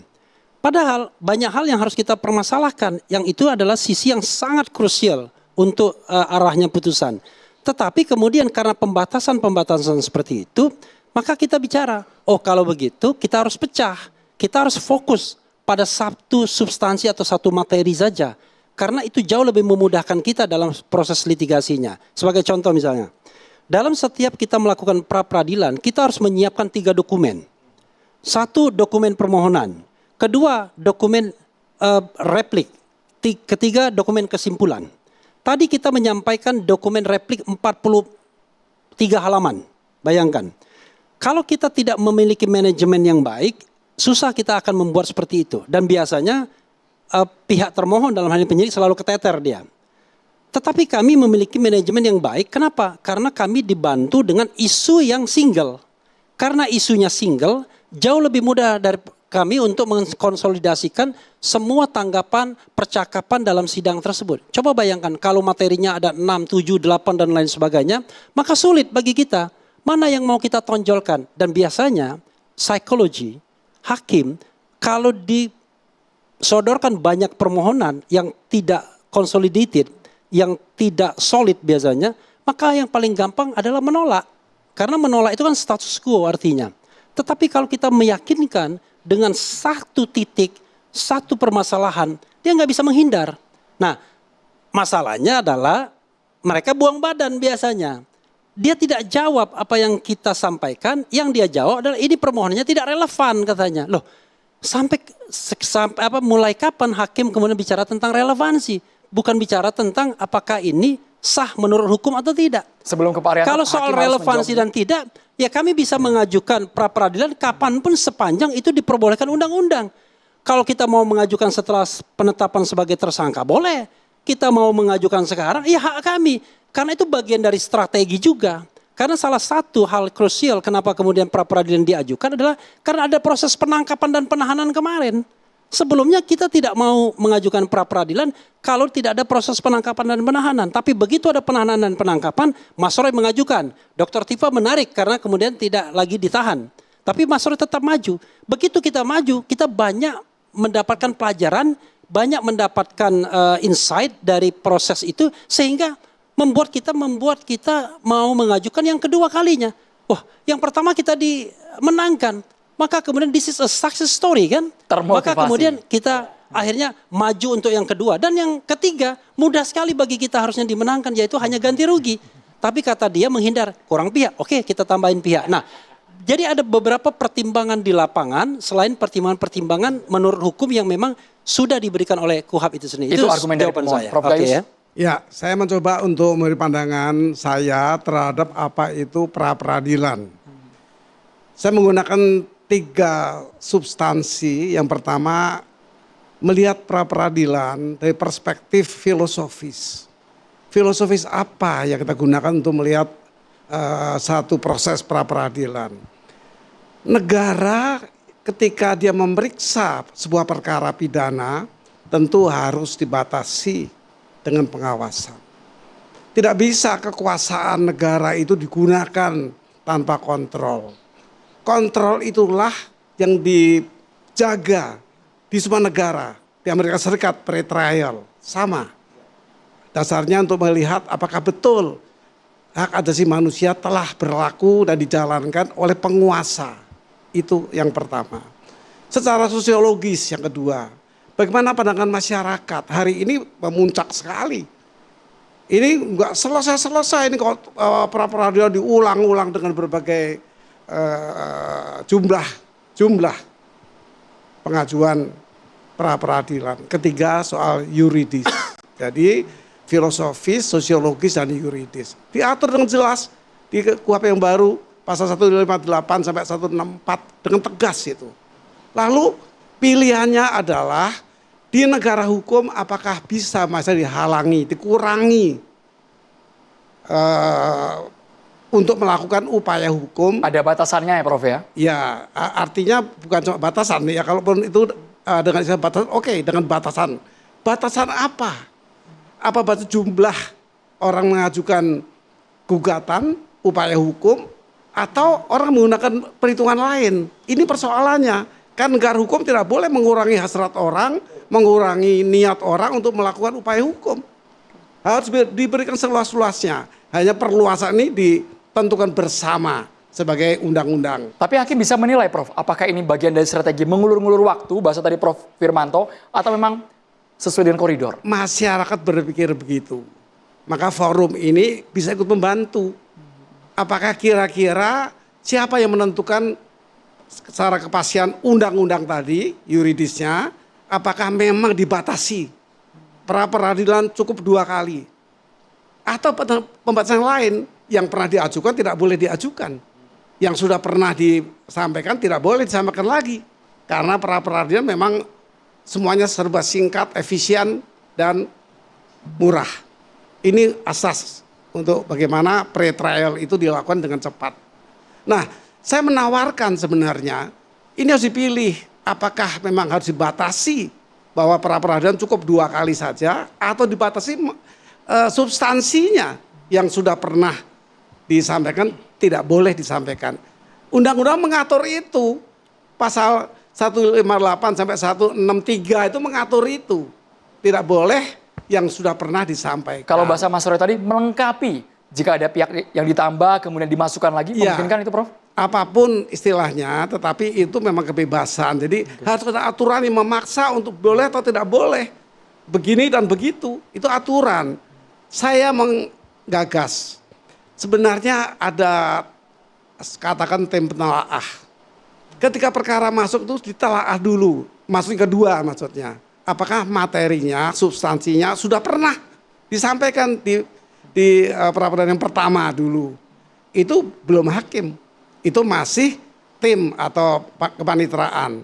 Padahal banyak hal yang harus kita permasalahkan, yang itu adalah sisi yang sangat krusial untuk arahnya putusan. Tetapi kemudian karena pembatasan-pembatasan seperti itu, maka kita bicara, oh kalau begitu kita harus pecah, kita harus fokus pada satu substansi atau satu materi saja. Karena itu jauh lebih memudahkan kita dalam proses litigasinya. Sebagai contoh misalnya, dalam setiap kita melakukan pra-peradilan, kita harus menyiapkan 3 dokumen. 1, dokumen permohonan. 2, dokumen replik. 3, dokumen kesimpulan. Tadi kita menyampaikan dokumen replik 43 halaman. Bayangkan. Kalau kita tidak memiliki manajemen yang baik, susah kita akan membuat seperti itu. Dan biasanya pihak termohon dalam hal ini penyidik selalu keteter dia. Tetapi kami memiliki manajemen yang baik. Kenapa? Karena kami dibantu dengan isu yang single. Karena isunya single, jauh lebih mudah dari kami untuk mengkonsolidasikan semua tanggapan, percakapan dalam sidang tersebut. Coba bayangkan kalau materinya ada 6, 7, 8 dan lain sebagainya, maka sulit bagi kita. Mana yang mau kita tonjolkan? Dan biasanya psikologi, hakim, kalau disodorkan banyak permohonan yang tidak consolidated, yang tidak solid biasanya, maka yang paling gampang adalah menolak. Karena menolak itu kan status quo artinya. Tetapi kalau kita meyakinkan dengan satu titik, satu permasalahan, dia nggak bisa menghindar. Nah, masalahnya adalah mereka buang badan biasanya. Dia tidak jawab apa yang kita sampaikan, yang dia jawab adalah ini permohonannya tidak relevan katanya. Loh, sampai mulai kapan hakim kemudian bicara tentang relevansi? Bukan bicara tentang apakah ini sah menurut hukum atau tidak. Sebelum ke Pak Arianto, kalau soal relevansi dan tidak, ya kami bisa mengajukan pra-peradilan kapanpun sepanjang itu diperbolehkan undang-undang. Kalau kita mau mengajukan setelah penetapan sebagai tersangka, boleh. Kita mau mengajukan sekarang, ya hak kami. Karena itu bagian dari strategi juga. Karena salah satu hal krusial kenapa kemudian pra-peradilan diajukan adalah karena ada proses penangkapan dan penahanan kemarin. Sebelumnya kita tidak mau mengajukan pra-peradilan kalau tidak ada proses penangkapan dan penahanan. Tapi begitu ada penahanan dan penangkapan, Mas Roy mengajukan. Dr. Tifa menarik karena kemudian tidak lagi ditahan. Tapi Mas Roy tetap maju. Begitu kita maju, kita banyak mendapatkan pelajaran, banyak mendapatkan insight dari proses itu sehingga membuat kita mau mengajukan yang kedua kalinya. Wah, yang pertama kita dimenangkan. Maka kemudian this is a success story kan. Termotivasi. Maka kemudian kita akhirnya maju untuk yang kedua. Dan yang ketiga mudah sekali bagi kita harusnya dimenangkan yaitu hanya ganti rugi. Tapi kata dia menghindar kurang pihak. Oke, kita tambahin pihak. Nah, jadi ada beberapa pertimbangan di lapangan selain pertimbangan-pertimbangan menurut hukum yang memang sudah diberikan oleh KUHAP itu sendiri. Itu argumen dari jawaban pemohon. saya. Prof. Oke, Gayus. ya. Ya, saya mencoba untuk memberi pandangan saya terhadap apa itu pra-peradilan. Saya menggunakan 3 substansi. Yang pertama, melihat pra-peradilan dari perspektif filosofis. Filosofis apa yang kita gunakan untuk melihat satu proses pra-peradilan? Negara ketika dia memeriksa sebuah perkara pidana, tentu harus dibatasi dengan pengawasan. Tidak bisa kekuasaan negara itu digunakan tanpa kontrol. Kontrol itulah yang dijaga di semua negara. Di Amerika Serikat pre-trial sama. Dasarnya untuk melihat apakah betul hak asasi manusia telah berlaku dan dijalankan oleh penguasa. Itu yang pertama. Secara sosiologis yang kedua. Bagaimana pandangan masyarakat hari ini memuncak sekali. Ini enggak selesai-selesai ini kalau pra-peradilan diulang-ulang dengan berbagai jumlah pengajuan pra-peradilan. Ketiga soal yuridis. Jadi filosofis, sosiologis dan yuridis. Diatur dengan jelas di KUHP yang baru pasal 158 sampai 164 dengan tegas itu. Lalu pilihannya adalah di negara hukum apakah bisa masa dihalangi, dikurangi untuk melakukan upaya hukum. Ada batasannya ya Prof ya? Ya, artinya bukan cuma batasan ya, kalaupun itu dengan istilah batasan, oke, dengan batasan. Batasan apa? Apa batas jumlah orang mengajukan gugatan, upaya hukum, atau orang menggunakan perhitungan lain? Ini persoalannya. Kan negara hukum tidak boleh mengurangi hasrat orang, mengurangi niat orang untuk melakukan upaya hukum. Harus diberikan seluas-luasnya. Hanya perluasan ini ditentukan bersama sebagai undang-undang. Tapi hakim bisa menilai Prof, apakah ini bagian dari strategi mengulur-ngulur waktu, bahasa tadi Prof Firmanto, atau memang sesuai dengan koridor? Masyarakat berpikir begitu. Maka forum ini bisa ikut membantu. apakah kira-kira siapa yang menentukan secara kepastian undang-undang tadi, yuridisnya, apakah memang dibatasi pra peradilan cukup 2 kali? Atau pembatasan lain yang pernah diajukan tidak boleh diajukan. Yang sudah pernah disampaikan tidak boleh disampaikan lagi. Karena pra peradilan memang semuanya serba singkat, efisien, dan murah. Ini asas untuk bagaimana pre-trial itu dilakukan dengan cepat. Nah, saya menawarkan sebenarnya ini harus dipilih apakah memang harus dibatasi bahwa pra peradilan cukup 2 kali saja atau dibatasi substansinya yang sudah pernah disampaikan tidak boleh disampaikan. Undang-undang mengatur itu, pasal 158 sampai 163 itu mengatur itu. Tidak boleh yang sudah pernah disampaikan. Kalau bahasa Mas Roy tadi melengkapi, jika ada pihak yang ditambah kemudian dimasukkan lagi, memungkinkan itu Prof? Apapun istilahnya, tetapi itu memang kebebasan. Jadi harus ada aturan yang memaksa untuk boleh atau tidak boleh. Begini dan begitu, itu aturan. Saya menggagas, sebenarnya ada katakan tim penelaah. Ketika perkara masuk itu ditelaah dulu, masuk yang kedua maksudnya. Apakah materinya, substansinya sudah pernah disampaikan di pra-peradilan yang pertama dulu. Itu belum hakim. Itu masih tim atau kepanitraan.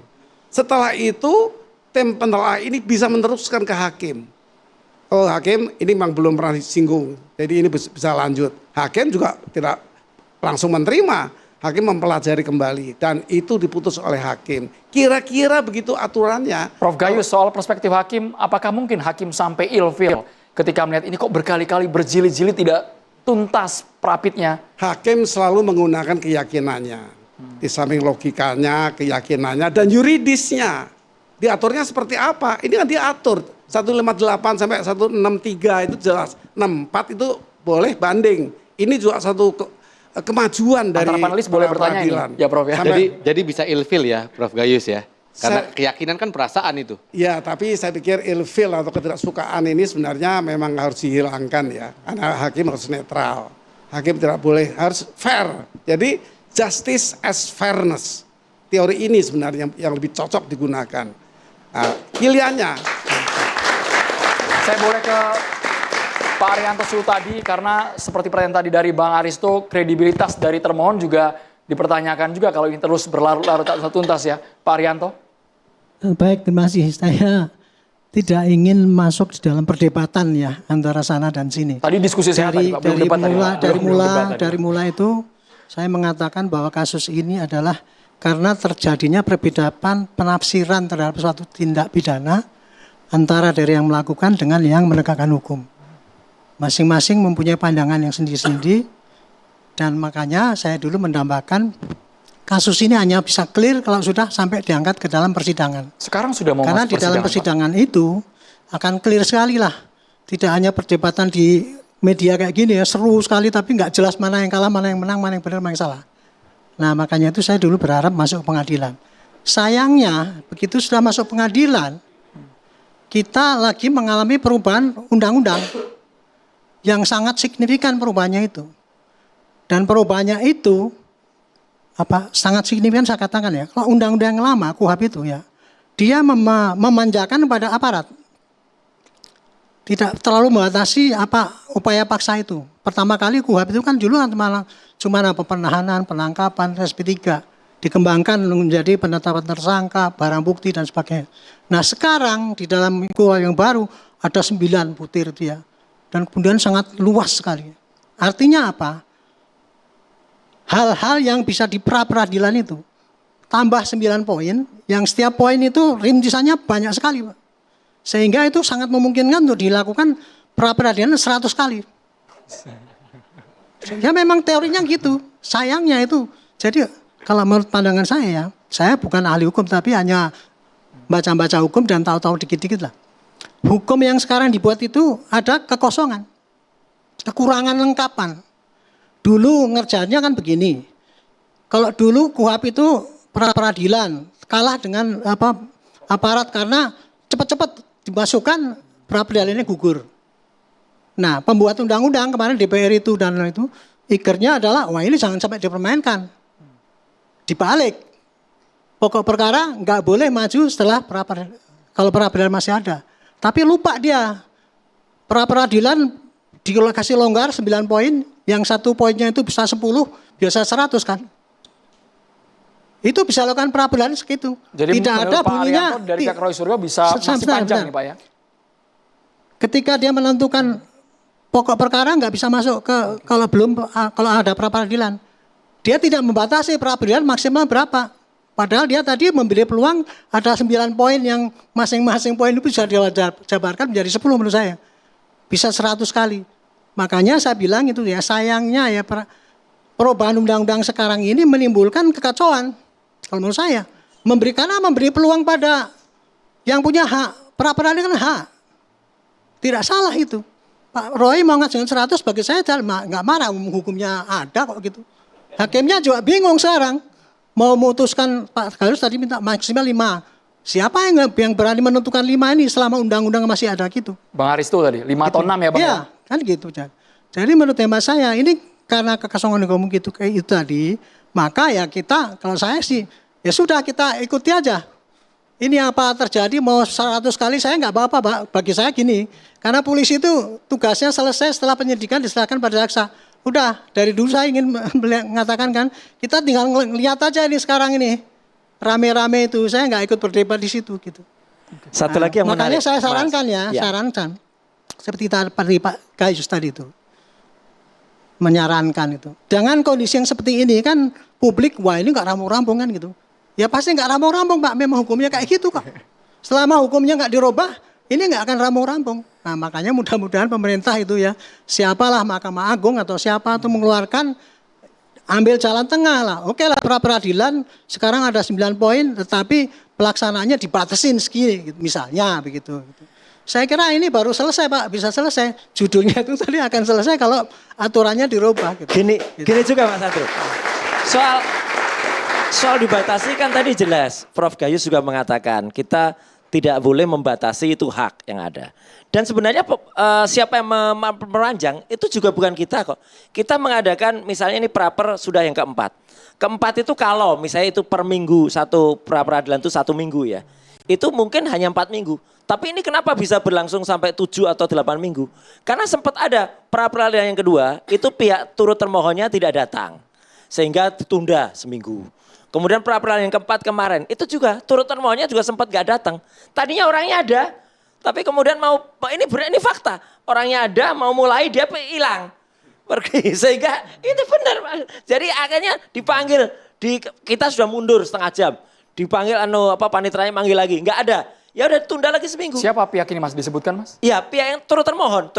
Setelah itu tim penelaah ini bisa meneruskan ke hakim. Oh hakim ini memang belum pernah disinggung, jadi ini bisa lanjut. Hakim juga tidak langsung menerima, hakim mempelajari kembali dan itu diputus oleh hakim. Kira-kira begitu aturannya. Prof Gayus, soal perspektif hakim, apakah mungkin hakim sampai ilfil ketika melihat ini kok berkali-kali berjilid-jilid tidak tuntas perapitnya? Hakim selalu menggunakan keyakinannya. Di samping logikanya, keyakinannya, dan yuridisnya. Diaturnya seperti apa? Ini kan diatur. 158 sampai 163 itu jelas. 64 itu boleh banding. Ini juga satu kemajuan dari antara panelis boleh bertanya ini, ya Prof ya. Jadi bisa ilfil ya Prof Gayus ya. Karena keyakinan kan perasaan itu. Ya, tapi saya pikir ilfil atau ketidaksukaan ini sebenarnya memang harus dihilangkan ya. Karena hakim harus netral. Hakim tidak boleh, harus fair. Jadi justice as fairness. Teori ini sebenarnya yang lebih cocok digunakan. Nah, pilihannya. Saya boleh ke Pak Arianto Sultadi karena seperti pertanyaan tadi dari Bang Aristo, kredibilitas dari termohon juga dipertanyakan juga kalau ini terus berlarut-larut tak tuntas ya, Pak Arianto. Baik, terima kasih. Saya tidak ingin masuk di dalam perdebatan ya antara sana dan sini. Tadi diskusi sehat tadi, Pak. Dari mula itu saya mengatakan bahwa kasus ini adalah karena terjadinya perbedaan penafsiran terhadap suatu tindak pidana antara dari yang melakukan dengan yang menegakkan hukum. Masing-masing mempunyai pandangan yang sendiri-sendiri dan makanya saya dulu menambahkan kasus ini hanya bisa clear kalau sudah sampai diangkat ke dalam persidangan. Sekarang sudah mau karena masuk di dalam persidangan itu akan clear sekali lah. Tidak hanya perdebatan di media kayak gini ya, seru sekali tapi nggak jelas mana yang kalah, mana yang menang, mana yang benar, mana yang salah. Nah makanya itu saya dulu berharap masuk pengadilan. Sayangnya begitu sudah masuk pengadilan, kita lagi mengalami perubahan undang-undang yang sangat signifikan perubahannya itu. Dan perubahannya itu sangat signifikan saya katakan ya. Kalau undang-undang yang lama KUHP itu ya, dia memanjakan pada aparat. Tidak terlalu membatasi upaya paksa itu. Pertama kali KUHP itu kan dulu cuma penahanan, penangkapan, SP3. Dikembangkan menjadi penetapan tersangka, barang bukti dan sebagainya. Nah sekarang di dalam KUHP yang baru ada 9 butir itu ya. Dan kemudian sangat luas sekali. Artinya apa? Hal-hal yang bisa di pra-peradilan itu. Tambah 9 poin, yang setiap poin itu rintisannya banyak sekali, Pak. Sehingga itu sangat memungkinkan untuk dilakukan pra-peradilan 100 kali. Ya memang teorinya gitu. Sayangnya itu. Jadi kalau menurut pandangan saya bukan ahli hukum tapi hanya baca-baca hukum dan tahu-tahu dikit-dikit lah. Hukum yang sekarang dibuat itu ada kekosongan, kekurangan lengkapan. Dulu ngerjainnya kan begini. Kalau dulu KUHP itu pra-peradilan kalah dengan aparat karena cepat-cepat dimasukkan pra-peradilannya gugur. Nah, pembuat undang-undang kemarin DPR itu dan itu ikernya adalah, wah ini jangan sampai dipermainkan. Dibalik. Pokok perkara nggak boleh maju setelah kalau pra-peradilan masih ada. Tapi lupa dia. Pra-peradilan dikasih longgar 9 poin, yang 1 poinnya itu bisa 10, biasa 100 kan. Itu bisa lakukan pra-peradilan segitu. Jadi tidak ada Pak bunyinya. Arianto dari pihak Roy Suryo bisa masih panjang nih Pak ya? Ketika dia menentukan pokok perkara nggak bisa masuk ke kalau ada pra-peradilan. Dia tidak membatasi pra-peradilan maksimal berapa. Padahal dia tadi memberi peluang ada 9 poin yang masing-masing poin itu bisa dijabarkan menjadi 10 menurut saya. Bisa 100 kali. Makanya saya bilang itu ya sayangnya ya perubahan undang-undang sekarang ini menimbulkan kekacauan. Kalau menurut saya. Memberi peluang pada yang punya hak. Pra-peradilan kan hak. Tidak salah itu. Pak Roy mau ngajukan 100 bagi saya nggak marah. Hukumnya ada kok gitu. Hakimnya juga bingung sekarang. Mau memutuskan Pak Gayus tadi minta maksimal 5. Siapa yang berani menentukan 5 ini selama undang-undang masih ada gitu? Bang Aristo tadi, 5 atau 6 ya Bang? Iya, kan gitu. Jadi menurut hemat saya ini karena kekosongan hukum gitu kayak itu tadi, maka ya kita, kalau saya sih, ya sudah kita ikuti aja. Ini apa terjadi mau 100 kali saya nggak apa-apa, bagi saya gini. Karena polisi itu tugasnya selesai setelah penyidikan diserahkan pada jaksa. Udah, dari dulu saya ingin mengatakan kan, kita tinggal lihat aja ini sekarang ini. Rame-rame itu, saya nggak ikut berdebat di situ gitu. Satu lagi yang makanya menarik, saya sarankan Mas. sarankan. Seperti tadi Pak Gayus tadi itu. Menyarankan itu. Dengan kondisi yang seperti ini kan publik, wah ini nggak rampung-rampung kan gitu. Ya pasti nggak rampung-rampung Pak, memang hukumnya kayak gitu kok. Selama hukumnya nggak dirubah, ini nggak akan rampung-rampung. Nah makanya mudah-mudahan pemerintah itu ya, siapalah Mahkamah Agung atau siapa itu mengeluarkan, ambil jalan tengah lah. Oke lah pra-peradilan sekarang ada 9 poin, tetapi pelaksanaannya dibatasin segini, misalnya begitu. Saya kira ini baru selesai Pak, bisa selesai. Judulnya itu tadi akan selesai kalau aturannya dirubah. Gitu. Gini juga Mas Andro. Soal dibatasi kan tadi jelas, Prof. Gayus juga mengatakan kita tidak boleh membatasi itu hak yang ada. Dan sebenarnya siapa yang meranjang itu juga bukan kita kok. Kita mengadakan misalnya ini praper sudah yang keempat. Keempat itu kalau misalnya itu per minggu satu pra-peradilan itu 1 minggu ya. Itu mungkin hanya 4 minggu. Tapi ini kenapa bisa berlangsung sampai 7 atau 8 minggu? Karena sempat ada pra-peradilan yang kedua itu pihak turut termohonnya tidak datang. Sehingga ditunda seminggu. Kemudian pra-peradilan yang keempat kemarin, itu juga turut termohonnya juga sempat gak datang. Tadinya orangnya ada, tapi kemudian ini fakta. Orangnya ada, mau mulai dia hilang. Pergi, sehingga itu benar. Jadi akhirnya dipanggil, kita sudah mundur setengah jam. Dipanggil panitranya manggil lagi, nggak ada. Ya udah tunda lagi seminggu. Siapa pihak ini Mas disebutkan Mas? Iya, pihak yang turut termohon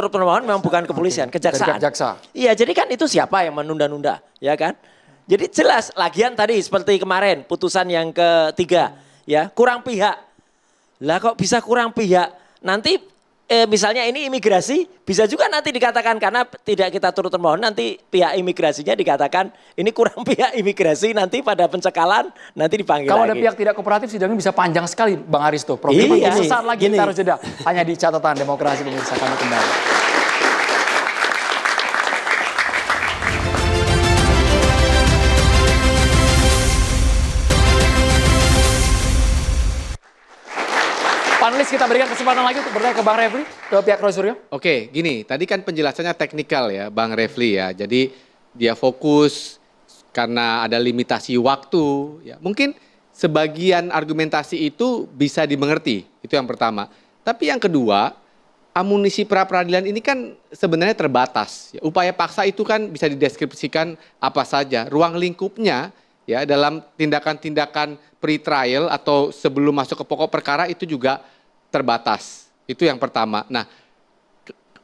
memang bukan kepolisian, kejaksaan. Jaksa. Iya, jadi kan itu siapa yang menunda-nunda, ya kan? Jadi jelas, lagian tadi seperti kemarin putusan yang ketiga, ya kurang pihak. Lah kok bisa kurang pihak? Nanti misalnya ini imigrasi, bisa juga nanti dikatakan karena tidak kita turut termohon, nanti pihak imigrasinya dikatakan ini kurang pihak imigrasi, nanti pada pencekalan nanti dipanggil Kalau lagi. ada pihak tidak kooperatif sidangnya bisa panjang sekali Bang Aristo. Iya, Sesaat lagi gini. kita harus jeda. Hanya di catatan demokrasi pemirsa kami kembali. Panelis kita berikan kesempatan lagi untuk bertanya ke Bang Refli, ke pihak Roy Suryo. Oke, gini, tadi kan penjelasannya teknikal ya, Bang Refli ya. Jadi dia fokus karena ada limitasi waktu. Ya, mungkin sebagian argumentasi itu bisa dimengerti, itu yang pertama. Tapi yang kedua, amunisi pra-peradilan ini kan sebenarnya terbatas. Ya, upaya paksa itu kan bisa dideskripsikan apa saja. Ruang lingkupnya ya dalam tindakan-tindakan pre-trial atau sebelum masuk ke pokok perkara itu juga terbatas. Itu yang pertama. Nah,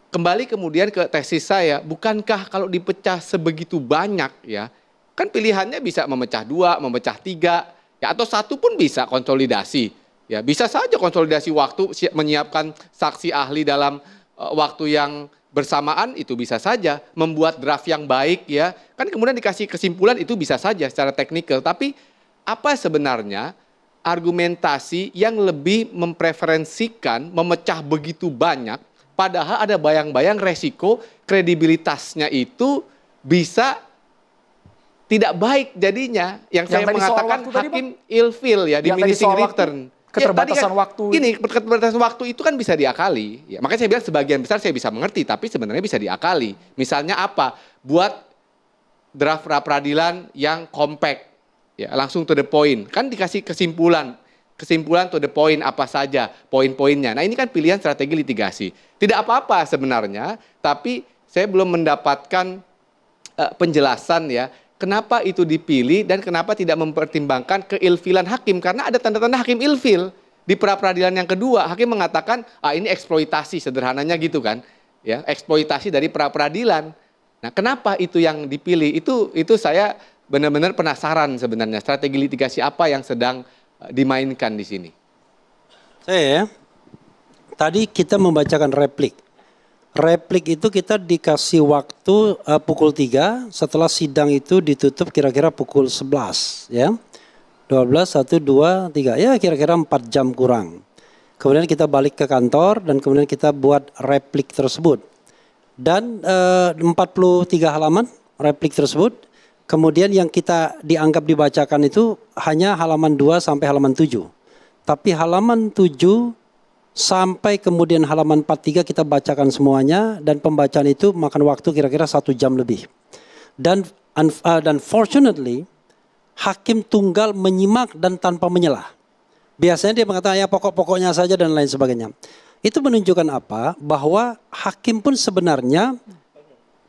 kembali kemudian ke tesis saya, bukankah kalau dipecah sebegitu banyak ya, kan pilihannya bisa memecah 2, memecah 3, ya atau 1 pun bisa konsolidasi. Ya, bisa saja konsolidasi waktu, menyiapkan saksi ahli dalam waktu yang bersamaan itu bisa saja, membuat draft yang baik ya. Kan kemudian dikasih kesimpulan itu bisa saja secara teknikal, tapi apa sebenarnya argumentasi yang lebih mempreferensikan memecah begitu banyak, padahal ada bayang-bayang resiko kredibilitasnya itu bisa tidak baik jadinya. Yang saya tadi soal mengatakan waktu tadi, hakim ilfil ya, Yang tadi diminishing soal waktu, return. keterbatasan waktu. Gini, keterbatasan waktu itu kan bisa diakali. Ya, makanya saya bilang sebagian besar saya bisa mengerti, tapi sebenarnya bisa diakali. Misalnya apa? Buat draft pra peradilan yang compact, ya langsung to the point. Kan dikasih kesimpulan to the point apa saja poin-poinnya. Nah ini kan pilihan strategi litigasi. Tidak apa-apa sebenarnya, tapi saya belum mendapatkan penjelasan ya. Kenapa itu dipilih dan kenapa tidak mempertimbangkan keilfilan hakim? Karena ada tanda-tanda hakim ilfil. Di pra-peradilan yang kedua, hakim mengatakan, ini eksploitasi, sederhananya gitu kan. Ya, eksploitasi dari pra-peradilan. Nah, kenapa itu yang dipilih? Itu saya benar-benar penasaran sebenarnya. Strategi litigasi apa yang sedang dimainkan di sini? Tadi kita membacakan replik. Replik itu kita dikasih waktu pukul 3, setelah sidang itu ditutup kira-kira pukul 11 ya. 12, 1, 2, 3 ya kira-kira 4 jam kurang. Kemudian kita balik ke kantor dan kemudian kita buat replik tersebut. Dan 43 halaman replik tersebut. Kemudian yang kita dianggap dibacakan itu hanya halaman 2 sampai halaman 7. Tapi halaman 7 sampai kemudian halaman 43 kita bacakan semuanya dan pembacaan itu makan waktu kira-kira 1 jam lebih. Dan fortunately hakim tunggal menyimak dan tanpa menyelah. Biasanya dia mengatakan ya pokok-pokoknya saja dan lain sebagainya. Itu menunjukkan apa? Bahwa hakim pun sebenarnya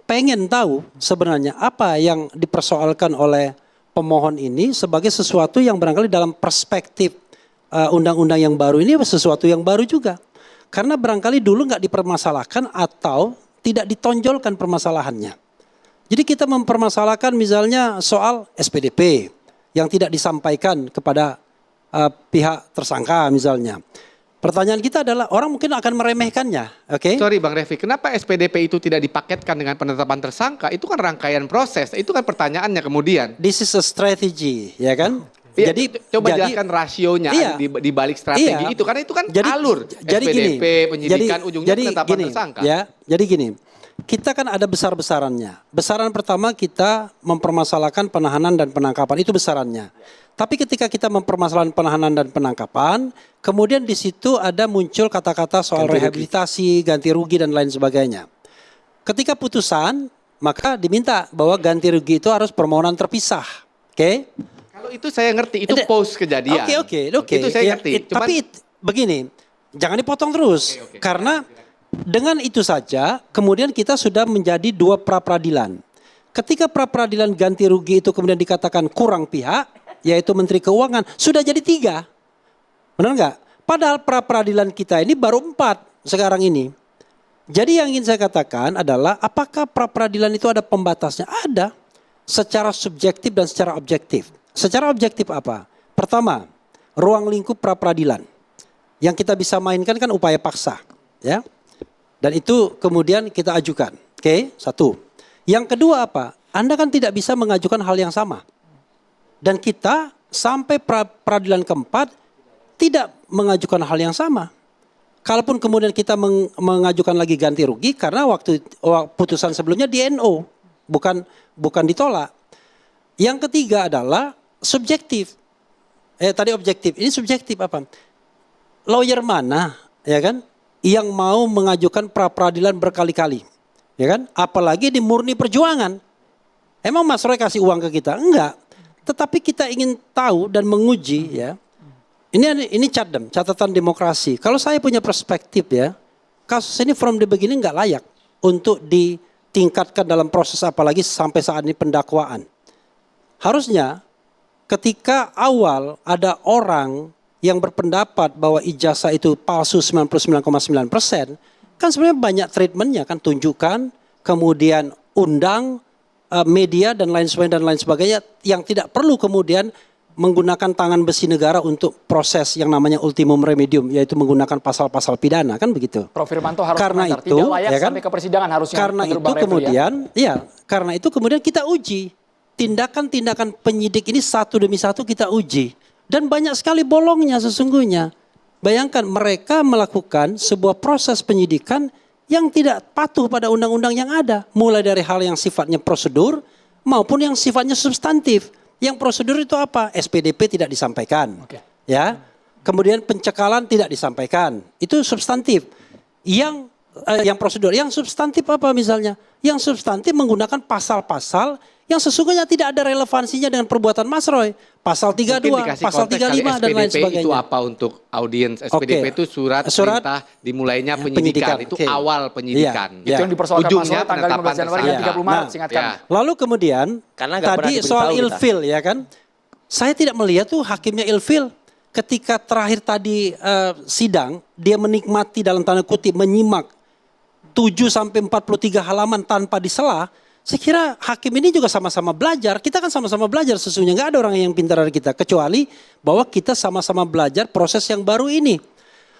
pengen tahu sebenarnya apa yang dipersoalkan oleh pemohon ini sebagai sesuatu yang barangkali dalam perspektif undang-undang yang baru ini sesuatu yang baru juga. Karena barangkali dulu nggak dipermasalahkan atau tidak ditonjolkan permasalahannya. Jadi kita mempermasalahkan misalnya soal SPDP yang tidak disampaikan kepada pihak tersangka misalnya. Pertanyaan kita adalah orang mungkin akan meremehkannya, oke? Sorry Bang Refli, kenapa SPDP itu tidak dipaketkan dengan penetapan tersangka? Itu kan rangkaian proses, itu kan pertanyaannya kemudian. This is a strategy, ya kan? Ya, coba jelaskan rasionya di balik strategi itu, karena itu kan alur SPDP, penyidikan, ujungnya penetapan tersangka. Ya, jadi gini, kita kan ada besar-besarannya. Besaran pertama kita mempermasalahkan penahanan dan penangkapan, itu besarannya. Tapi ketika kita mempermasalahkan penahanan dan penangkapan, kemudian di situ ada muncul kata-kata soal rehabilitasi, ganti rugi dan lain sebagainya. Ketika putusan, maka diminta bahwa ganti rugi itu harus permohonan terpisah, oke? Kalau itu saya ngerti, itu post kejadian. Oke. Itu saya ngerti. Tapi begini, jangan dipotong terus. Karena dengan itu saja, kemudian kita sudah menjadi 2 pra-peradilan. Ketika pra-peradilan ganti rugi itu kemudian dikatakan kurang pihak, yaitu Menteri Keuangan, sudah jadi 3. Benar nggak? Padahal pra-peradilan kita ini baru 4 sekarang ini. Jadi yang ingin saya katakan adalah apakah pra-peradilan itu ada pembatasnya? Ada. Secara subjektif dan secara objektif. Secara objektif apa? Pertama, ruang lingkup pra-peradilan. Yang kita bisa mainkan kan upaya paksa. Ya. Dan itu kemudian kita ajukan. Oke, 1. Yang kedua apa? Anda kan tidak bisa mengajukan hal yang sama. Dan kita sampai peradilan keempat tidak mengajukan hal yang sama. Kalaupun kemudian kita mengajukan lagi ganti rugi karena waktu putusan sebelumnya di NO, bukan ditolak. Yang ketiga adalah subjektif. Tadi objektif, ini subjektif apa? Lawyer mana, ya kan, yang mau mengajukan pra peradilan berkali-kali, ya kan? Apalagi di murni perjuangan. Emang Mas Roy kasih uang ke kita? Enggak. Tetapi kita ingin tahu dan menguji, ya. Ini catatan demokrasi. Kalau saya punya perspektif, ya, kasus ini from the beginning nggak layak untuk ditingkatkan dalam proses apalagi sampai saat ini pendakwaan. Harusnya ketika awal ada orang yang berpendapat bahwa ijazah itu palsu 99,9%, kan sebenarnya banyak treatmentnya kan, tunjukkan, kemudian undang media dan lain sebagainya yang tidak perlu kemudian menggunakan tangan besi negara untuk proses yang namanya ultimum remedium, yaitu menggunakan pasal-pasal pidana, kan begitu. Prof. Firmanto harus karena mengantar, itu, tidak layak ya kan, sampai ke persidangan harusnya. Karena itu kemudian, karena itu kemudian kita uji. Tindakan-tindakan penyidik ini satu demi satu kita uji. Dan banyak sekali bolongnya sesungguhnya. Bayangkan mereka melakukan sebuah proses penyidikan yang tidak patuh pada undang-undang yang ada. Mulai dari hal yang sifatnya prosedur maupun yang sifatnya substantif. Yang prosedur itu apa? SPDP tidak disampaikan. Ya. Kemudian pencekalan tidak disampaikan. Itu substantif. Yang prosedur, yang substantif apa misalnya? Yang substantif menggunakan pasal-pasal yang sesungguhnya tidak ada relevansinya dengan perbuatan Mas Roy. Pasal 32, pasal 35 dan lain sebagainya. Itu apa untuk audiens? SPDP itu surat perintah dimulainya penyidikan. Itu awal penyidikan. Itu yang dipersoalkan Mas Roy tanggal 15 Januari dan 30 Maret, singkatkan. Lalu kemudian tadi soal ilfil ya kan. Saya tidak melihat tuh hakimnya ilfil. Ketika terakhir tadi sidang, dia menikmati dalam tanda kutip menyimak 7 sampai 43 halaman tanpa disela. Saya kira hakim ini juga sama-sama belajar. Kita kan sama-sama belajar sesungguhnya. Nggak ada orang yang pintar dari kita. Kecuali bahwa kita sama-sama belajar proses yang baru ini.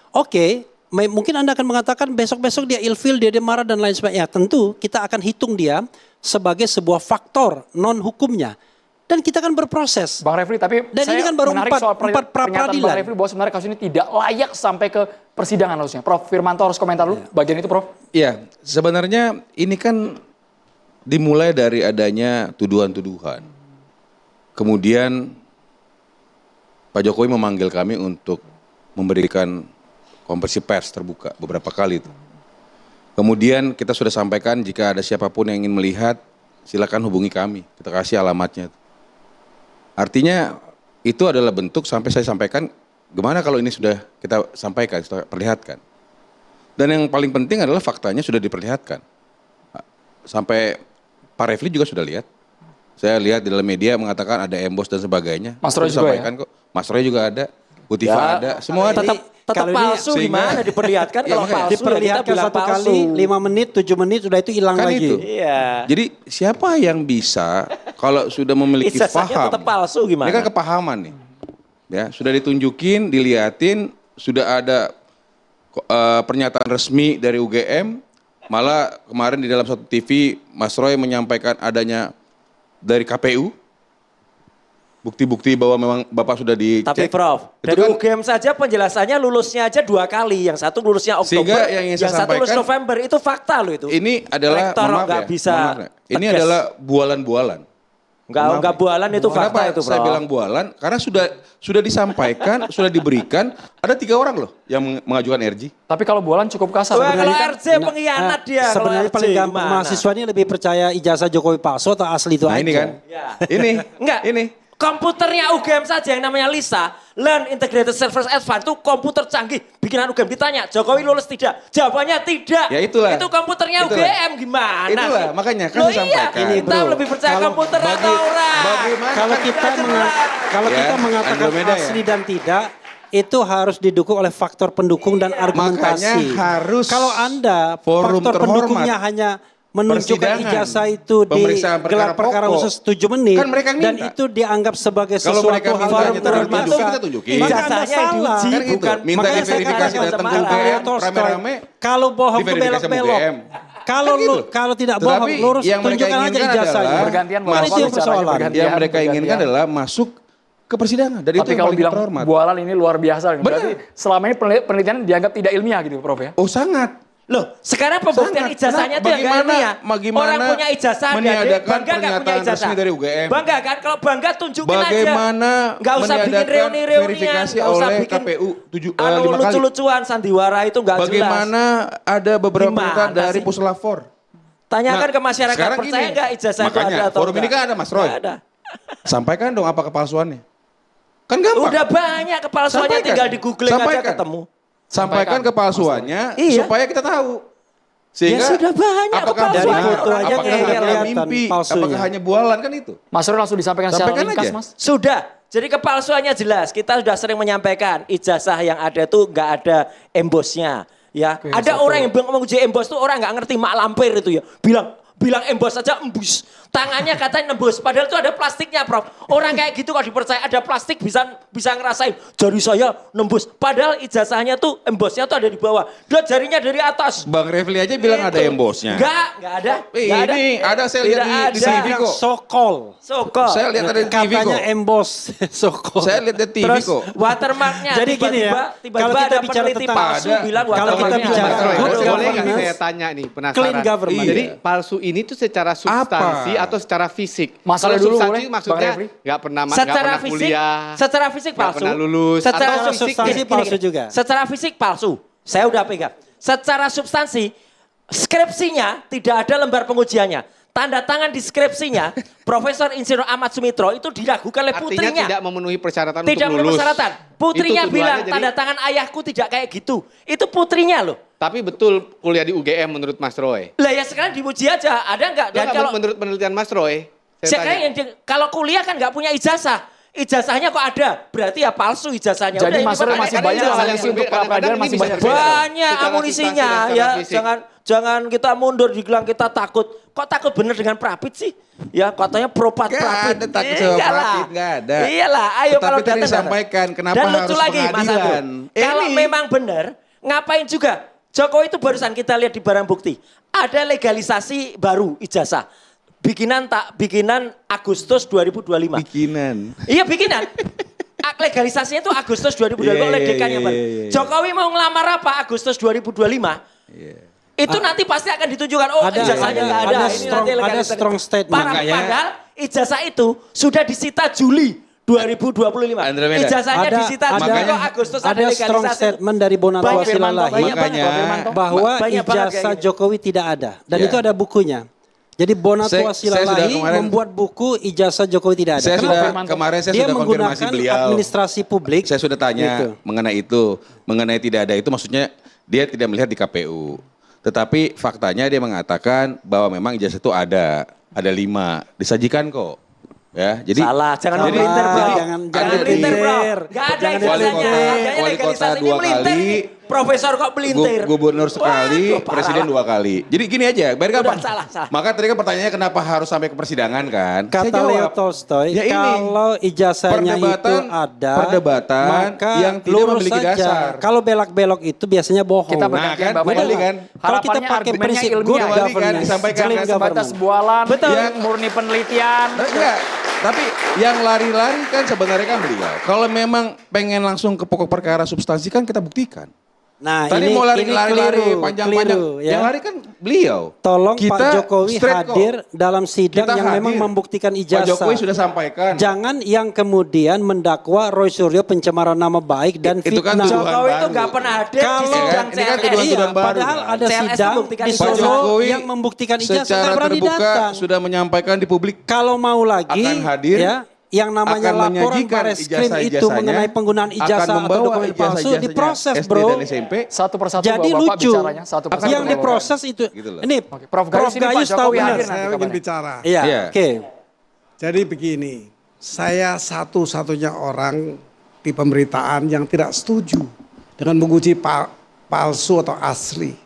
Oke, mungkin Anda akan mengatakan besok-besok dia ilfil, dia marah dan lain sebagainya. Tentu kita akan hitung dia sebagai sebuah faktor non-hukumnya. Dan kita kan berproses. Bang Refli, tapi dan saya ini kan baru menarik soal empat pra-peradilan. Bang Refli bahwa sebenarnya kasus ini tidak layak sampai ke persidangan harusnya. Prof Firmanto harus komentar dulu bagian itu, Prof. Iya, sebenarnya ini kan dimulai dari adanya tuduhan-tuduhan. Kemudian Pak Jokowi memanggil kami untuk memberikan konferensi pers terbuka beberapa kali itu. Kemudian kita sudah sampaikan jika ada siapapun yang ingin melihat, silakan hubungi kami. Kita kasih alamatnya. Artinya itu adalah bentuk sampai saya sampaikan, gimana kalau ini sudah kita sampaikan, sudah perlihatkan. Dan yang paling penting adalah faktanya sudah diperlihatkan. Sampai Pak Refli juga sudah lihat. Saya lihat di dalam media mengatakan ada embos dan sebagainya. Mas Roy juga ya? Kok. Mas Roy juga ada, Bu Tiva ada, semua ada. Tetap palsu gimana diperlihatkan kalau palsu diperlihatkan ya satu kali 5 menit, 7 menit sudah itu hilang kan lagi. Itu. Iya. Jadi siapa yang bisa kalau sudah memiliki Ijazahnya paham. tetap palsu gimana? Ini kan kepahaman nih. Ya, sudah ditunjukin, diliatin, sudah ada pernyataan resmi dari UGM. Malah kemarin di dalam satu TV Mas Roy menyampaikan adanya dari KPU bukti-bukti bahwa memang Bapak sudah dicek. Tapi Prof, dari kan, UGM saja penjelasannya lulusnya aja 2 kali. Yang satu lulusnya Oktober, yang satu lulus November. Itu fakta loh itu. Ini adalah, rektor nggak bisa ini adalah bualan-bualan. Enggak bualan itu fakta itu, Prof. Saya bilang bualan? Karena sudah disampaikan, sudah diberikan. Ada 3 orang loh yang mengajukan RJ. Tapi kalau bualan cukup kasar. Kalau RJ pengkhianat dia. Sebenarnya paling gampang mahasiswa ini lebih percaya ijazah Jokowi palsu atau asli itu aja. Ini kan. Ya. Ini. Komputernya UGM saja yang namanya Lisa, Learn Integrated Service Advanced, itu komputer canggih. Bikinan UGM ditanya, Jokowi lulus tidak? Jawabannya tidak. Ya itulah. Itu komputernya UGM gimana? Itulah, makanya kan saya sampaikan. Ini kita lebih percaya komputer atau orang? Kalau kita mengatakan asli dan tidak, itu harus didukung oleh faktor pendukung dan argumentasi. Makanya harus kalau Anda faktor pendukungnya hanya menunjukkan ijazah itu di gelar perkara khusus 7 menit kan mereka dan itu dianggap sebagai sesuatu hal yang tertentu kita tunjukin. Ijazahnya diuji kan bukan minta diverifikasi datang ke UGM rame-rame. Kalau bohong itu belok-belok. Kalau tidak bohong lurus tunjukkan aja ijazahnya. Bergantian persoalan. Yang mereka inginkan adalah masuk ke persidangan. Dan tapi itu kalau yang bilang terhormat. bualan ini luar biasa. Berarti selama ini penelitian dianggap tidak ilmiah gitu, Prof ya? Oh sangat. Loh, sekarang pembuktian ijazahnya itu yang ilmiah. Orang punya ijazah, bangga nggak punya ijazah? Dari UGM. Bangga kan? Kalau bangga tunjukin aja. Bagaimana nggak usah bikin reuni-reunian, nggak usah bikin KPU 5 kali. lucu-lucuan sandiwara itu nggak jelas. Bagaimana ada beberapa perintah dari Puslapor? Tanyakan ke masyarakat, percaya nggak ijazah itu ada atau forum ini kan ada Mas Roy. Ada. Sampaikan dong apa kepalsuannya. Kan gampang. Udah banyak kepalsuannya, tinggal di googling aja ketemu. Sampaikan kepalsuannya supaya kita tahu. Sehingga ya sudah banyak apakah dari foto aja hanya mimpi, apakah hanya bualan kan itu. Mas Roy langsung disampaikan secara ringkas, Mas. Sudah. Jadi kepalsuannya jelas. Kita sudah sering menyampaikan ijazah yang ada itu nggak ada embosnya. Ya, ada orang yang menguji embos itu orang nggak ngerti mak lampir itu ya. Bilang embos saja embus. Tangannya katanya nembus, padahal itu ada plastiknya, Prof. Orang kayak gitu kalau dipercaya ada plastik bisa ngerasain jari saya nembus. Padahal ijazahnya tuh embosnya tuh ada di bawah. Dia jarinya dari atas. Bang Refli aja bilang ada embosnya. Enggak ada. Ini ada saya lihat di TV kok. Sokol. Saya lihat ada di TV kok. Katanya embos. Sokol. Saya lihat di TV Terus kok. watermarknya Jadi gini ya, kalau tiba-tiba kita ada bicara peneliti tentang- palsu bilang kalau kita watermarknya bicara apa. good Boleh nggak governance, saya tanya nih penasaran. clean government. Jadi palsu ini tuh secara substansi atau secara fisik? Masalah Kalau dulu substansi boleh, Bang maksudnya Refli? nggak pernah Secara fisik, kuliah. secara fisik Nggak palsu. pernah lulus. Secara Atau fisik substansi palsu juga. Secara fisik palsu. Saya udah pegang. Secara substansi skripsinya tidak ada lembar pengujiannya. Tanda tangan di skripsinya Profesor Insinyur Ahmad Sumitro itu diragukan oleh Artinya putrinya. tidak memenuhi persyaratan Tidak untuk memenuhi lulus. persyaratan. Putrinya Itu bilang tuduhannya, jadi- tanda tangan ayahku tidak kayak gitu. Itu putrinya loh. Tapi betul kuliah di UGM menurut Mas Roy. Lah ya sekarang diuji aja. Ada nggak? Dan Enggak, kalau menurut penelitian Mas Roy, saya sekarang tanya. kalau kuliah kan nggak punya ijazah. Ijazahnya kok ada, berarti ya palsu ijazahnya. Jadi Udah, Mas ini Roy benar. masih Kadang-kadang banyak ijazah amunisi yang untuk berbeda, pra-peradilan kadang-kadang masih ini banyak. bisa Banyak Secara amunisinya substansi dan ya. secara fisik. Jangan kita mundur dibilang kita takut. Kok takut bener dengan Prapit sih? Ya katanya propat Nggak Prapit. ada takut sama Iyalah. Prapit, nggak ada. Iyalah, ayo Tetapi kalau tadi datang. disampaikan, kenapa Dan lucu harus lagi Mas Abdul. pengadilan? Kalau Ini- memang benar, ngapain juga? Jokowi itu barusan kita lihat di barang bukti. Ada legalisasi baru ijazah. Bikinan Agustus 2025. Bikinan. Iya bikinan. Legalisasinya itu Agustus 2025 oleh dekannya Pak. Jokowi mau ngelamar apa Agustus 2025? Itu nanti pasti akan ditunjukkan. Oh ijazahnya nggak ada. Ini nanti ada legalisasi. strong statement. Padahal ijazah itu sudah disita Juli 2025. Andromeda. Ijazahnya disita Juli makanya kok Agustus ada ada strong legalisasi. statement dari Bonatua Banyak, Silalahi banyak, Makanya- banyak. bahwa Banyak banget ijazah kayak gini. Jokowi tidak ada dan Ya. itu ada bukunya. Jadi Bonatua Saya sudah Silalahi kemarin- membuat buku ijazah Jokowi tidak ada. Saya Kenapa? kemarin saya Dia sudah konfirmasi menggunakan beliau. administrasi publik. Saya sudah tanya Gitu. mengenai itu, mengenai tidak ada itu maksudnya dia tidak melihat di KPU. Tetapi faktanya dia mengatakan bahwa memang ijazah itu ada 5, disajikan kok. Ya, jadi Salah, jangan Salah, melintir bro. jangan Jangan melintir bro. Gak ada Jangan ijazahnya. melintir. Adanya Wali kota legalisasi ini 2 melintir. kali, Profesor kok melintir. Gubernur sekali, Waduh, parah presiden lah. 2 kali. Jadi gini aja, biar gampang. Udah, salah. Maka tadi kan pertanyaannya kenapa harus sampai ke persidangan kan? Saya Kata jawab. Leo Tolstoy, Ya ini, kalau ijazahnya itu ada, perdebatan maka yang tidak lurus memiliki saja. dasar. Kalau belak-belok itu biasanya bohong. Kita Nah, bergantian kan, Bapak kembali Ibu. kan? Kalau kita Harapannya pakai argumennya prinsip good ilmiah. Kembali kan, governance, disampaikan clean kan, Sebatas government. bualan, Betul. yang murni penelitian. Enggak, tapi yang lari-lari kan sebenarnya kan beliau. Kalau memang pengen langsung ke pokok perkara substansi kan kita buktikan. Nah, Tadi ini, mau ini lari-lari keliru, panjang-panjang. keliru, ya. Yang lari kan beliau. Tolong Kita Pak Jokowi straight kok. hadir dalam sidang Kita yang memang hadir. membuktikan Pak ijazah. Jokowi sudah sampaikan. Jangan yang kemudian mendakwa Roy Suryo pencemaran nama baik dan Itu kan fitnah. tuduhan Jokowi itu baru. nggak pernah hadir di Kalau- sidang ini kan CLS. tuduhan-tuduhan baru. Padahal ada CLS sidang membuktikan di ijazah. Pak Solo Jokowi yang membuktikan ijazah secara nggak berani terbuka datang. sudah menyampaikan di publik. Kalau mau lagi Akan hadir, ya yang namanya akan laporan menyajikan Bareskrim itu ijazah-ijazahnya, mengenai penggunaan akan ijazah atau membawa dokumen palsu ijazah-ijazahnya diproses SD bro. dan SMP. Satu persatu Jadi Bapak lucu. bicaranya. Satu persatu Yang Bapak. diproses itu. Gitu loh. Ini Oke, Prof Gayus ini Pak tahu Jokowi benar. hadir nanti Saya ingin kabarnya. bicara. Iya, Iya. oke. Jadi begini, saya satu-satunya orang di pemberitaan yang tidak setuju dengan menguji palsu atau asli.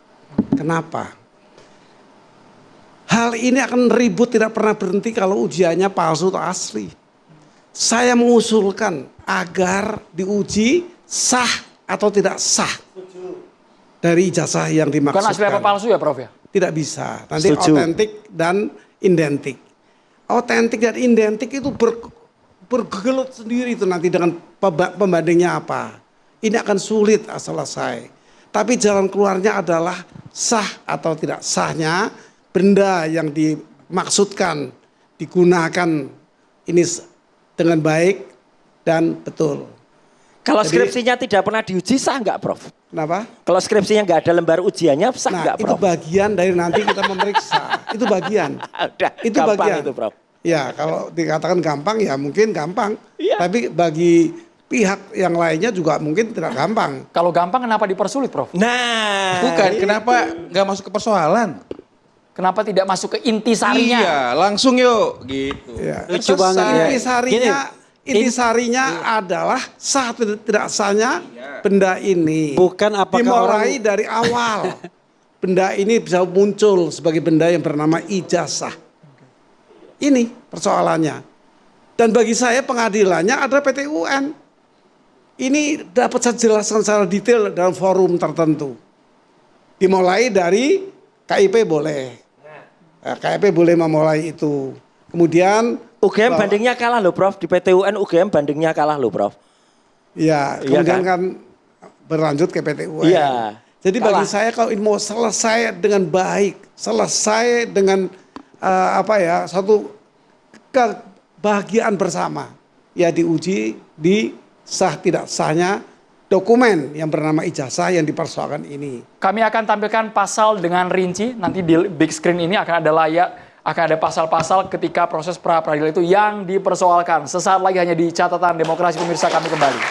Kenapa? Hal ini akan ribut tidak pernah berhenti kalau ujiannya palsu atau asli. Saya mengusulkan agar diuji sah atau tidak sah dari ijazah yang Bukan asli apa dimaksudkan. palsu ya Prof ya? Tidak bisa. Nanti Setuju. otentik dan identik. Otentik dan identik itu bergelut sendiri itu nanti dengan pembandingnya apa. Ini akan sulit selesai. Tapi jalan keluarnya adalah sah atau tidak sahnya benda yang dimaksudkan digunakan ini dengan baik dan betul. Kalau Jadi- skripsinya tidak pernah diuji sah nggak Prof? Kenapa? Kalau skripsinya nggak ada lembar ujiannya sah Nah, nggak itu Prof? bagian dari nanti kita memeriksa. Itu bagian. Udah, Itu gampang bagian. itu Prof. Ya, kalau dikatakan gampang ya mungkin gampang. Iya. Tapi bagi pihak yang lainnya juga mungkin tidak gampang. Kalau gampang kenapa dipersulit Prof? Nah. Bukan, kenapa nggak masuk ke persoalan? Kenapa tidak masuk ke intisarinya? Iya, langsung yuk gitu. Ya. Lucu banget ya. Intisarinya adalah sah atau tidak sahnya benda ini. Bukan apakah dimulai orang- dari awal. Benda ini bisa muncul sebagai benda yang bernama ijazah. Ini persoalannya. Dan bagi saya pengadilannya adalah PT UN. Ini dapat saya jelaskan secara detail dalam forum tertentu. Dimulai dari KIP boleh. KIP boleh memulai itu. Kemudian UGM bandingnya kalah loh Prof. Di PT UN UGM bandingnya kalah loh Prof. ya, Iya kemudian kan? kan berlanjut ke PT UN. Iya. Jadi Kalah. bagi saya kalau ini mau selesai dengan baik, selesai dengan satu kebahagiaan bersama, ya diuji di sah tidak sahnya dokumen yang bernama ijazah yang dipersoalkan ini. Kami akan tampilkan pasal dengan rinci, nanti di big screen ini akan ada pasal-pasal ketika proses pra-peradilan itu yang dipersoalkan. Sesaat lagi hanya di catatan demokrasi pemirsa, kami kembali.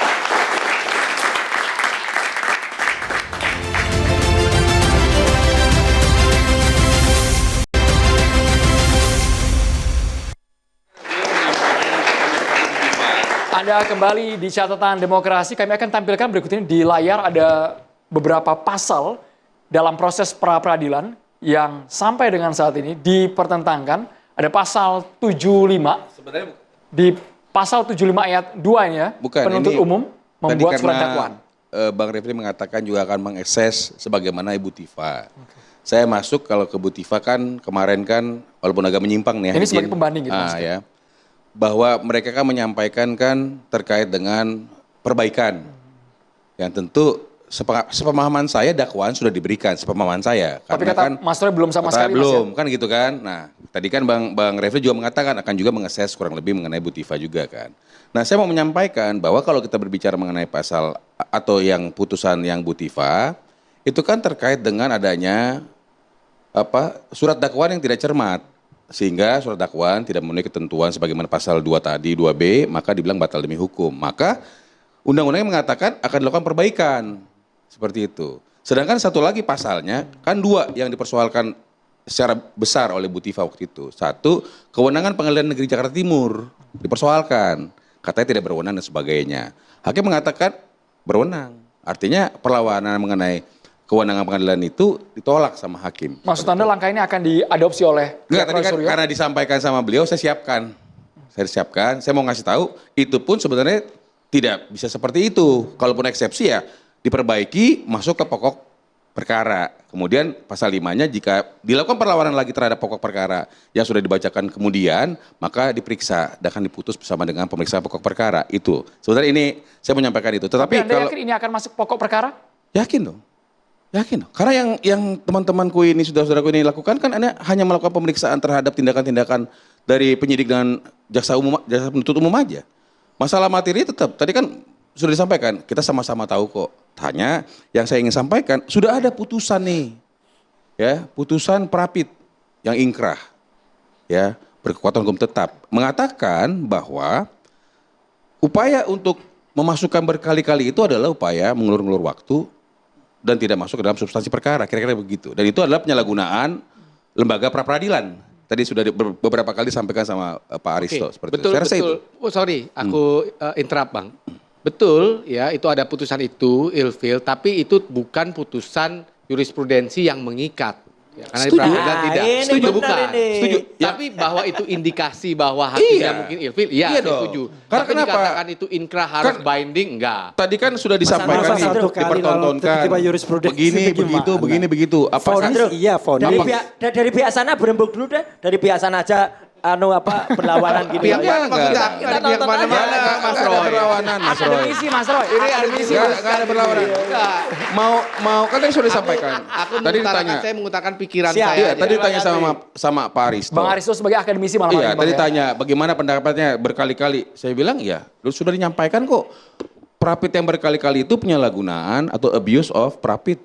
Anda kembali di catatan demokrasi, kami akan tampilkan berikut ini di layar ada beberapa pasal dalam proses pra-peradilan yang sampai dengan saat ini dipertentangkan. Ada pasal 75, Sebenarnya di pasal 75 ayat 2 ini ya, bukan, penuntut ini umum membuat tadi surat karena, dakwaan. Bang Refli mengatakan juga akan mengakses sebagaimana Ibu Tifa. Saya masuk kalau ke Bu Tifa kan kemarin kan walaupun agak menyimpang nih. Ini sebagai izin. pembanding gitu maksudnya. Ya. Bahwa mereka kan menyampaikan kan terkait dengan perbaikan. Yang tentu sepemahaman saya dakwaan sudah diberikan, sepemahaman saya. Tapi Karena kata kan, Mas Roy belum sama sekali Mas, belum, kan gitu kan. Nah, tadi kan Bang Refli juga mengatakan akan juga mengakses kurang lebih mengenai Bu Tifa juga kan. Nah, saya mau menyampaikan bahwa kalau kita berbicara mengenai pasal atau yang putusan yang Bu Tifa, itu kan terkait dengan adanya surat dakwaan yang tidak cermat. Sehingga surat dakwaan tidak memenuhi ketentuan sebagaimana pasal 2 tadi, 2B, maka dibilang batal demi hukum. Maka undang-undangnya mengatakan akan dilakukan perbaikan. Seperti itu. Sedangkan satu lagi pasalnya, kan 2 yang dipersoalkan secara besar oleh Bu Tifa waktu itu. 1, kewenangan Pengadilan Negeri Jakarta Timur dipersoalkan. Katanya tidak berwenang dan sebagainya. Hakim mengatakan berwenang. Artinya perlawanan mengenai kewenangan pengadilan itu ditolak sama hakim. Maksud Anda langkah ini akan diadopsi oleh Enggak, tadi Roy kan Suryo? karena disampaikan sama beliau, saya siapkan. Saya mau ngasih tahu, itu pun sebenarnya tidak bisa seperti itu. Kalaupun eksepsi ya diperbaiki, masuk ke pokok perkara. Kemudian pasal 5-nya jika dilakukan perlawanan lagi terhadap pokok perkara yang sudah dibacakan kemudian, maka diperiksa dan akan diputus bersama dengan pemeriksaan pokok perkara. Itu. Sebenarnya ini saya menyampaikan itu. Tapi Tetapi Anda kalau yakin ini akan masuk pokok perkara? yakin dong. Yakin. Karena yang teman-temanku ini, saudara-saudaraku ini lakukan kan hanya melakukan pemeriksaan terhadap tindakan-tindakan dari penyidik dan jaksa penuntut umum aja. Masalah materi tetap, tadi kan sudah disampaikan, kita sama-sama tahu kok. Hanya yang saya ingin sampaikan, sudah ada putusan nih. Ya, putusan Prapit yang ingkrah. Ya, berkekuatan hukum tetap. Mengatakan bahwa upaya untuk memasukkan berkali-kali itu adalah upaya mengulur-ngulur waktu dan tidak masuk ke dalam substansi perkara, kira-kira begitu. Dan itu adalah penyalahgunaan lembaga pra-peradilan. Tadi sudah beberapa kali disampaikan sama Pak Aristo. Seperti betul, itu. Saya rasa betul. itu. Oh sorry, aku interrupt Bang. Betul, ya itu ada putusan itu, ilfil, tapi itu bukan putusan jurisprudensi yang mengikat. Ya, karena di pra-peradilan tidak. ini Setuju benar bukan? ini. Setuju. Tapi bahwa itu indikasi bahwa hakimnya Iya. mungkin ilfil, iya, Iya saya dong. setuju. Karena Tapi kenapa? dikatakan itu inkrah harus Kan- binding, enggak. Tadi kan sudah disampaikan Masa nih, satu kali dipertontonkan. lalu tiba-tiba jurisprudensi Begini, itu begitu, gimana? begini, begitu. Apa Vonis iya, vonis. Dari pihak sana berembuk dulu deh. Dari pihak sana aja berlawanan gini. Pihak Iya, mana maksudnya? enggak. Ada pihak Kita mana-mana, nonton Mas Nggak Roy. ada perlawanan, Mas Roy. Akademisi Mas Roy. Ini admisi. Nggak ada perlawanan. Enggak. Mau kan tadi sudah disampaikan. Aku Tadi mengutarakan, ditanya. saya mengutarakan pikiran Siap. saya. Iya, aja. tadi ditanya sama Pak Aristo. Bang Aristo sebagai akademisi malam hari Iya, ini, Bang, tadi ya. tanya bagaimana pendapatnya berkali-kali. Saya bilang ya, lu sudah menyampaikan kok. Prapit yang berkali-kali itu penyalahgunaan atau abuse of prapit.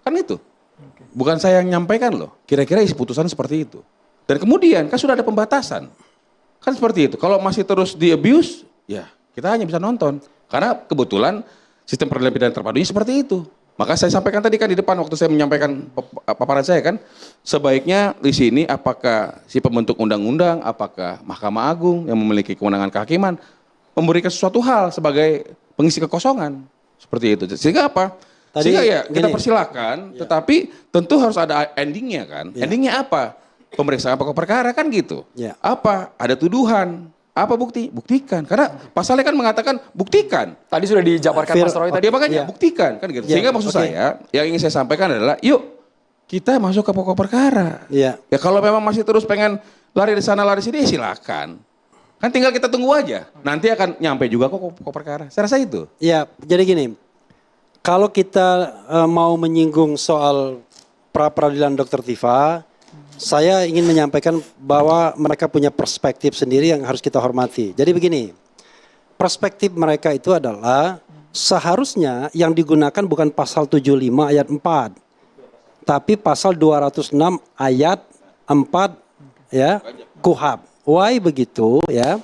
Kan itu. Bukan saya yang menyampaikan loh. Kira-kira isi putusan seperti itu. Dan kemudian kan sudah ada pembatasan. Kan seperti itu. Kalau masih terus di abuse, ya kita hanya bisa nonton. Karena kebetulan sistem peradilan pidana terpadunya seperti itu. Maka saya sampaikan tadi kan di depan waktu saya menyampaikan paparan saya kan, sebaiknya di sini apakah si pembentuk undang-undang, apakah Mahkamah Agung yang memiliki kewenangan kehakiman memberikan sesuatu hal sebagai pengisi kekosongan seperti itu. Sehingga apa? Tadi Sehingga ya kita gini. persilakan, tetapi tentu harus ada endingnya kan. Endingnya apa? pemeriksaan pokok perkara kan gitu. Ya. Apa? Ada tuduhan. Apa bukti? Buktikan. Karena pasalnya kan mengatakan buktikan. Tadi sudah dijabarkan Mas Roy tadi. Dia makanya Ya. buktikan kan gitu. Ya, Sehingga maksud oke. saya yang ingin saya sampaikan adalah yuk kita masuk ke pokok perkara. Iya. Ya kalau memang masih terus pengen lari di sana lari sini ya silakan. Kan tinggal kita tunggu aja. Nanti akan nyampe juga kok pokok perkara. Saya rasa itu. Ya, jadi gini. Kalau kita mau menyinggung soal pra peradilan Dr. Tifa, saya ingin menyampaikan bahwa mereka punya perspektif sendiri yang harus kita hormati. Jadi begini, perspektif mereka itu adalah seharusnya yang digunakan bukan pasal 75 ayat 4, tapi pasal 206 ayat 4 ya, KUHP. Why begitu ya?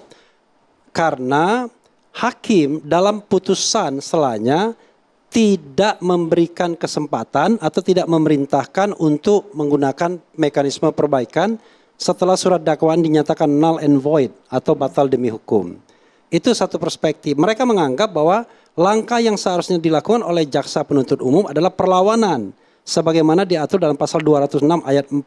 Karena hakim dalam putusan selanya tidak memberikan kesempatan atau tidak memerintahkan untuk menggunakan mekanisme perbaikan setelah surat dakwaan dinyatakan null and void atau batal demi hukum. Itu satu perspektif. Mereka menganggap bahwa langkah yang seharusnya dilakukan oleh jaksa penuntut umum adalah perlawanan sebagaimana diatur dalam pasal 206 ayat 4.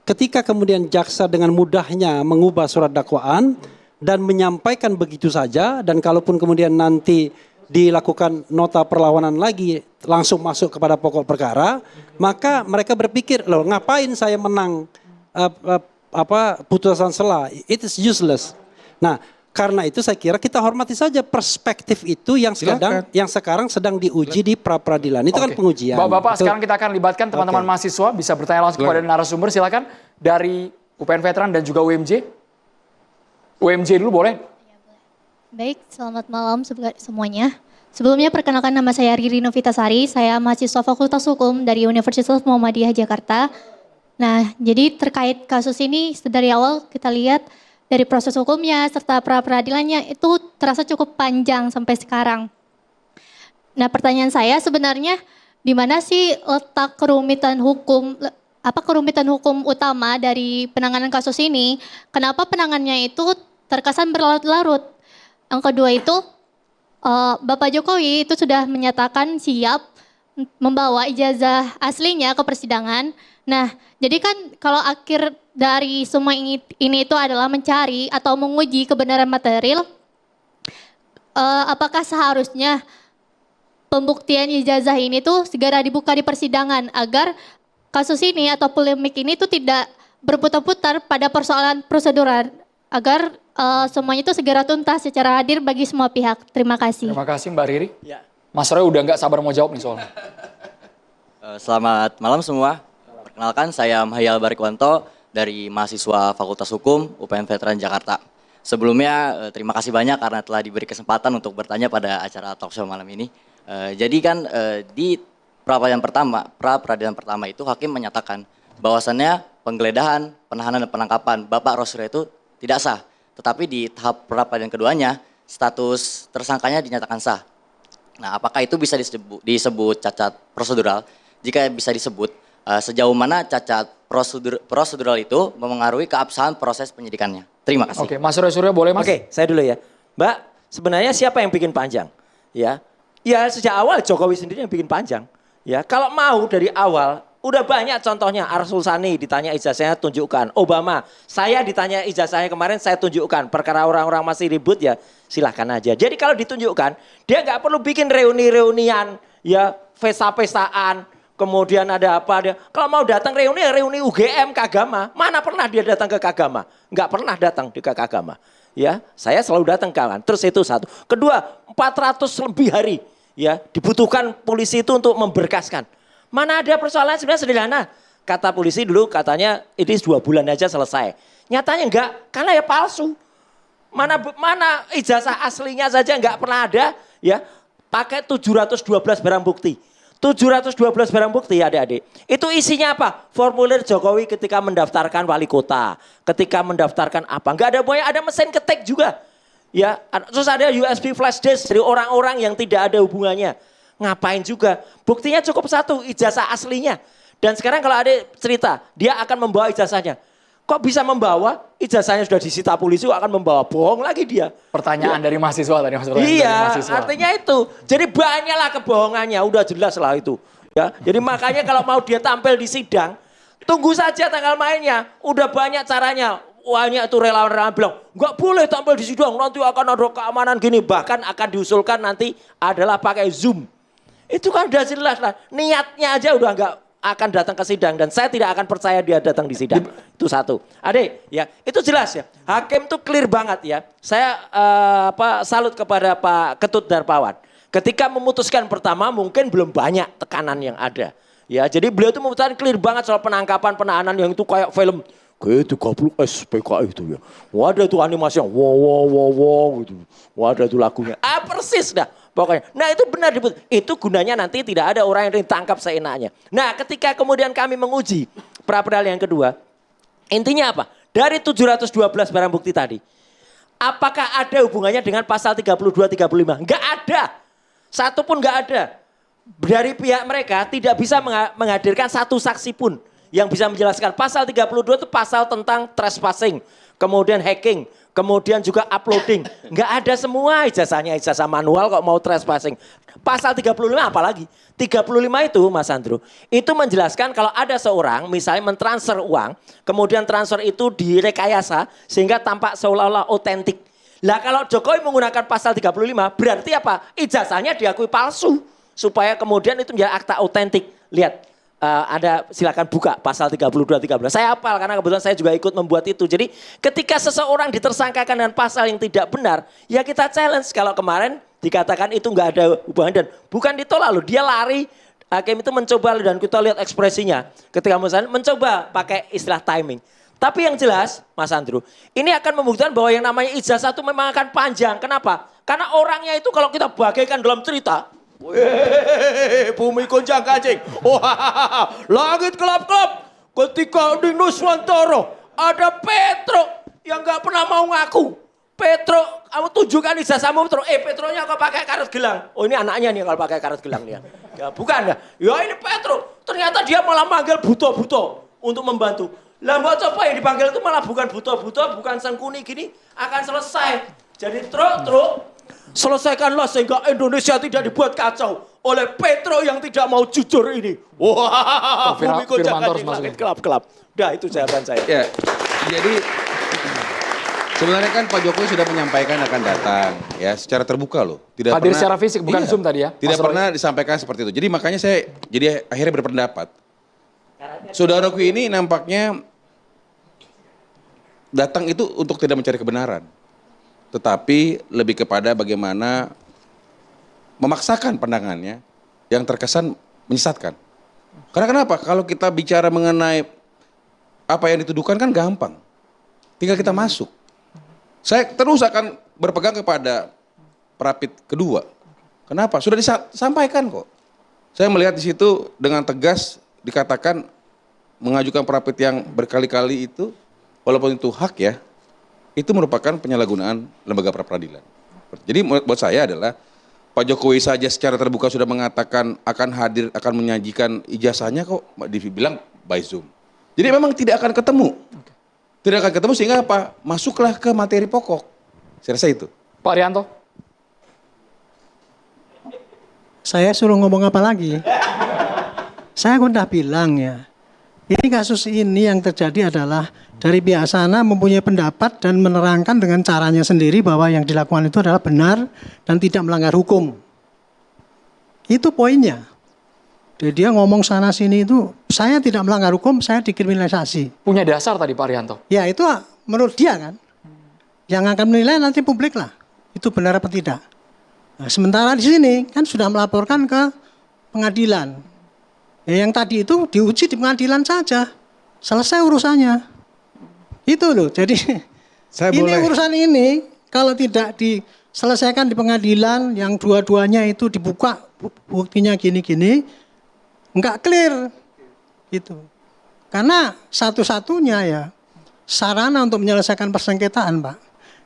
Ketika kemudian jaksa dengan mudahnya mengubah surat dakwaan dan menyampaikan begitu saja, dan kalaupun kemudian nanti dilakukan nota perlawanan lagi langsung masuk kepada pokok perkara, maka mereka berpikir, loh ngapain saya menang putusan sela, it is useless. Nah, karena itu saya kira kita hormati saja perspektif itu yang sekarang sedang diuji di pra peradilan. Itu kan pengujian. Bapak-bapak, sekarang kita akan libatkan teman-teman mahasiswa, bisa bertanya langsung kepada narasumber, silakan dari UPN Veteran dan juga UMJ. UMJ dulu boleh? Baik, selamat malam semuanya. Sebelumnya perkenalkan nama saya Riri Novitasari, saya mahasiswa Fakultas Hukum dari Universitas Muhammadiyah Jakarta. Nah, jadi terkait kasus ini dari awal kita lihat dari proses hukumnya serta pra peradilannya itu terasa cukup panjang sampai sekarang. Nah, pertanyaan saya sebenarnya di mana sih letak kerumitan hukum utama dari penanganan kasus ini? Kenapa penanganannya itu terkesan berlarut-larut? Yang kedua itu, Bapak Jokowi itu sudah menyatakan siap membawa ijazah aslinya ke persidangan. Nah, jadi kan kalau akhir dari semua ini itu adalah mencari atau menguji kebenaran material, apakah seharusnya pembuktian ijazah ini tuh segera dibuka di persidangan agar kasus ini atau polemik ini tuh tidak berputar-putar pada persoalan prosedural, agar semuanya itu segera tuntas secara hadir bagi semua pihak. Terima kasih. Terima kasih Mbak Riri. Ya. Mas Roy udah nggak sabar mau jawab nih soalnya. Selamat malam semua. Perkenalkan saya Mahayal Barikwanto dari mahasiswa Fakultas Hukum UPN Veteran Jakarta. Sebelumnya terima kasih banyak karena telah diberi kesempatan untuk bertanya pada acara talk show malam ini. Jadi kan di pra peradilan pertama itu hakim menyatakan bahwasannya penggeledahan, penahanan dan penangkapan Bapak Rosrio itu tidak sah. Tetapi di tahap pra peradilan keduanya status tersangkanya dinyatakan sah. Nah, apakah itu bisa disebut cacat prosedural? Jika bisa disebut, sejauh mana cacat prosedural itu memengaruhi keabsahan proses penyidikannya? Terima kasih. Oke, Mas Roy Suryo boleh Mas? Oke, saya dulu ya. Mbak, sebenarnya siapa yang bikin panjang? Ya, sejak awal Jokowi sendiri yang bikin panjang. Ya, kalau mau dari awal, udah banyak contohnya. Arsul Sani ditanya ijazahnya tunjukkan. Obama, saya ditanya ijazahnya kemarin saya tunjukkan. Perkara orang-orang masih ribut ya silahkan aja. Jadi kalau ditunjukkan, dia nggak perlu bikin reuni-reunian, ya pesta-pestaan. Kemudian ada apa dia? Kalau mau datang reuni UGM Kagama, mana pernah dia datang ke Kagama? Nggak pernah datang ke Kagama. Ya, saya selalu datang kawan. Terus itu satu. Kedua, 400 lebih hari ya dibutuhkan polisi itu untuk memberkaskan. Mana ada persoalan sebenarnya sederhana. Kata polisi dulu katanya ini 2 bulan aja selesai. Nyatanya enggak, karena ya palsu. Mana ijazah aslinya saja enggak pernah ada ya. Pakai 712 barang bukti. 712 barang bukti adik-adik. Itu isinya apa? Formulir Jokowi ketika mendaftarkan wali kota. Ketika mendaftarkan apa. Enggak ada boya, ada mesin ketik juga. Ya, terus ada USB flash disk dari orang-orang yang tidak ada hubungannya. Ngapain juga? Buktinya cukup satu, ijazah aslinya. Dan sekarang kalau ada cerita, dia akan membawa ijazahnya. Kok bisa membawa? Ijazahnya sudah disita polisi, akan membawa. Bohong lagi dia. Pertanyaan dari mahasiswa tadi Mas Roy. Iya, artinya itu. Jadi banyaklah kebohongannya, udah jelas lah itu. Ya, jadi makanya kalau mau dia tampil di sidang, Tunggu saja tanggal mainnya. Udah banyak caranya. Banyak itu relawan-relawan bilang, nggak boleh tampil di sidang, nanti akan ada keamanan gini. Bahkan akan diusulkan nanti adalah pakai Zoom. Itu kan udah jelas lah. Niatnya aja udah nggak akan datang ke sidang. Dan saya tidak akan percaya dia datang di sidang. Itu satu. Ade, ya itu jelas ya. Hakim tuh clear banget ya. Saya salut kepada Pak Ketut Darpawan. Ketika memutuskan pertama mungkin belum banyak tekanan yang ada. Ya, jadi beliau tuh memutuskan clear banget soal penangkapan, penahanan yang itu kayak film G30 SPKI itu ya. Wadah itu animasinya, wow gitu. Wadah itu lagunya. Persis dah pokoknya. Nah itu benar disebut. Itu gunanya nanti tidak ada orang yang ditangkap seenaknya. Nah ketika kemudian kami menguji pra-peradilan yang kedua, intinya apa? Dari 712 barang bukti tadi, apakah ada hubungannya dengan pasal 32-35? Enggak ada. Satu pun enggak ada. Dari pihak mereka tidak bisa menghadirkan satu saksi pun yang bisa menjelaskan. Pasal 32 itu pasal tentang trespassing, kemudian hacking, kemudian juga uploading. Enggak ada semua ijazahnya, ijazah manual kok mau trespassing. Pasal 35 apalagi? 35 itu Mas Andrew, itu menjelaskan kalau ada seorang misalnya mentransfer uang, kemudian transfer itu direkayasa sehingga tampak seolah-olah otentik. Lah kalau Jokowi menggunakan pasal 35 berarti apa? Ijazahnya diakui palsu supaya kemudian itu menjadi akta otentik. Lihat. Ada silakan buka pasal 32-13. Saya hafal karena kebetulan saya juga ikut membuat itu. Jadi ketika seseorang ditersangkakan dengan pasal yang tidak benar, ya kita challenge. Kalau kemarin dikatakan itu nggak ada hubungan dan bukan ditolak loh, dia lari. Hakim itu mencoba dan kita lihat ekspresinya ketika misalnya mencoba pakai istilah timing. Tapi yang jelas, Mas Andrew, ini akan membuktikan bahwa yang namanya ijazah itu memang akan panjang. Kenapa? Karena orangnya itu kalau kita bagaikan dalam cerita, bumi gonjang ganjing. Langit gelap-gelap. Ketika di Nuswantara ada Petro yang nggak pernah mau ngaku. Petro, kamu tunjukkan ijazahmu Petro. Petronya kok pakai karet gelang. Oh ini anaknya nih kalau pakai karet gelang dia. Ya bukan ya. Ya ini Petro. Ternyata dia malah manggil buto-buto untuk membantu. Lah mbak coba yang dipanggil itu malah bukan buto-buto, bukan sengkuni gini akan selesai. Jadi truk. Selesaikanlah sehingga Indonesia tidak dibuat kacau oleh Petro yang tidak mau jujur ini. Wah, bumi gonjang langit gelap-gelap. Dah itu jawaban saya. Ya, jadi sebenarnya kan Pak Jokowi sudah menyampaikan akan datang ya secara terbuka loh. Tidak hadir pernah, secara fisik bukan Zoom tadi ya. Tidak pernah disampaikan seperti itu. Jadi makanya saya akhirnya berpendapat. Saudaraku ini nampaknya datang itu untuk tidak mencari kebenaran. Tetapi lebih kepada bagaimana memaksakan pandangannya yang terkesan menyesatkan. Karena kenapa? Kalau kita bicara mengenai apa yang dituduhkan kan gampang. Tinggal kita masuk. Saya terus akan berpegang kepada Prapit kedua. Kenapa? Sudah disampaikan kok. Saya melihat di situ dengan tegas dikatakan mengajukan Prapit yang berkali-kali itu, walaupun itu hak ya, itu merupakan penyalahgunaan lembaga pra-peradilan. Jadi buat saya adalah Pak Jokowi saja secara terbuka sudah mengatakan akan hadir, akan menyajikan ijazahnya kok dibilang by Zoom. Jadi memang tidak akan ketemu. Tidak akan ketemu sehingga apa? Masuklah ke materi pokok. Saya rasa itu. Pak Rianto. Saya suruh ngomong apa lagi? Saya udah bilang ya. Ini kasus ini yang terjadi adalah dari pihak sana mempunyai pendapat dan menerangkan dengan caranya sendiri bahwa yang dilakukan itu adalah benar dan tidak melanggar hukum. Itu poinnya. Jadi dia ngomong sana sini itu, saya tidak melanggar hukum, saya dikriminalisasi. Punya dasar tadi Pak Rianto. Ya itu menurut dia kan. Yang akan menilai nanti publik lah. Itu benar apa tidak. Nah, sementara di sini kan sudah melaporkan ke pengadilan. Ya, yang tadi itu diuji di pengadilan saja. Selesai urusannya. Itu loh. Jadi urusan ini kalau tidak diselesaikan di pengadilan yang dua-duanya itu dibuka buktinya gini-gini enggak clear. Gitu. Karena satu-satunya ya sarana untuk menyelesaikan persengketaan, Pak.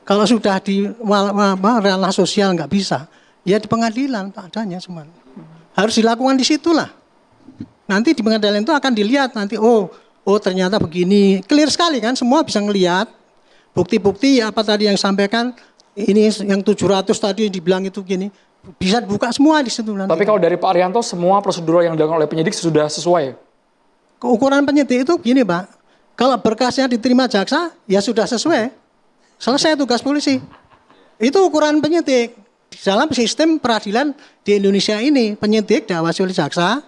Kalau sudah di ranah sosial enggak bisa, ya di pengadilan Pak adanya semua. Harus dilakukan di situlah. Nanti di pengadilan itu akan dilihat nanti oh ternyata begini. Clear sekali kan semua bisa ngelihat. Bukti-bukti apa tadi yang sampaikan ini yang 700 tadi dibilang itu gini. Bisa dibuka semua di situ nanti. Tapi kalau dari Pak Arianto semua prosedur yang dilakukan oleh penyidik sudah sesuai. Ukuran penyidik itu gini Pak, kalau berkasnya diterima jaksa, ya sudah sesuai. Selesai tugas polisi. Itu ukuran penyidik. Di dalam sistem peradilan di Indonesia ini, penyidik diawasi oleh jaksa,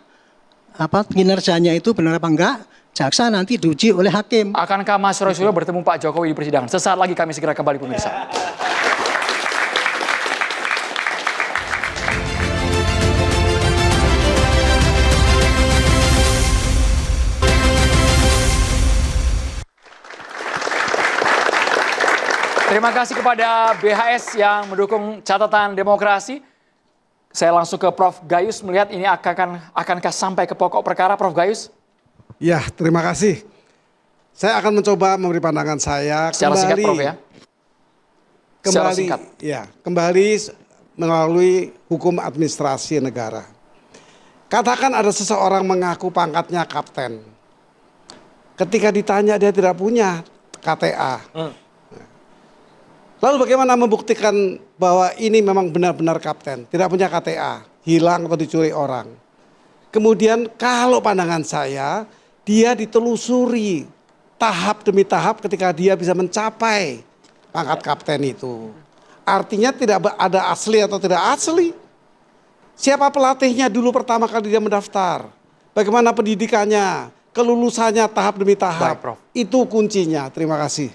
kinerjanya itu benar apa enggak, jaksa nanti diuji oleh hakim. Akankah Mas Roy Suryo bertemu Pak Jokowi di persidangan? Sesaat lagi kami segera kembali pemirsa. Terima kasih kepada BHS yang mendukung catatan demokrasi. Saya langsung ke Prof. Gayus melihat ini akankah sampai ke pokok perkara, Prof. Gayus? Ya, terima kasih. Saya akan mencoba memberi pandangan saya Secara singkat, Prof. Ya. Secara singkat. Ya, kembali melalui hukum administrasi negara. Katakan ada seseorang mengaku pangkatnya kapten. Ketika ditanya dia tidak punya KTA. Lalu bagaimana membuktikan bahwa ini memang benar-benar kapten, tidak punya KTA, hilang atau dicuri orang. Kemudian kalau pandangan saya, dia ditelusuri tahap demi tahap ketika dia bisa mencapai pangkat kapten itu. Artinya tidak ada asli atau tidak asli. Siapa pelatihnya dulu pertama kali dia mendaftar, bagaimana pendidikannya, kelulusannya tahap demi tahap. Baik, Prof. Itu kuncinya. Terima kasih.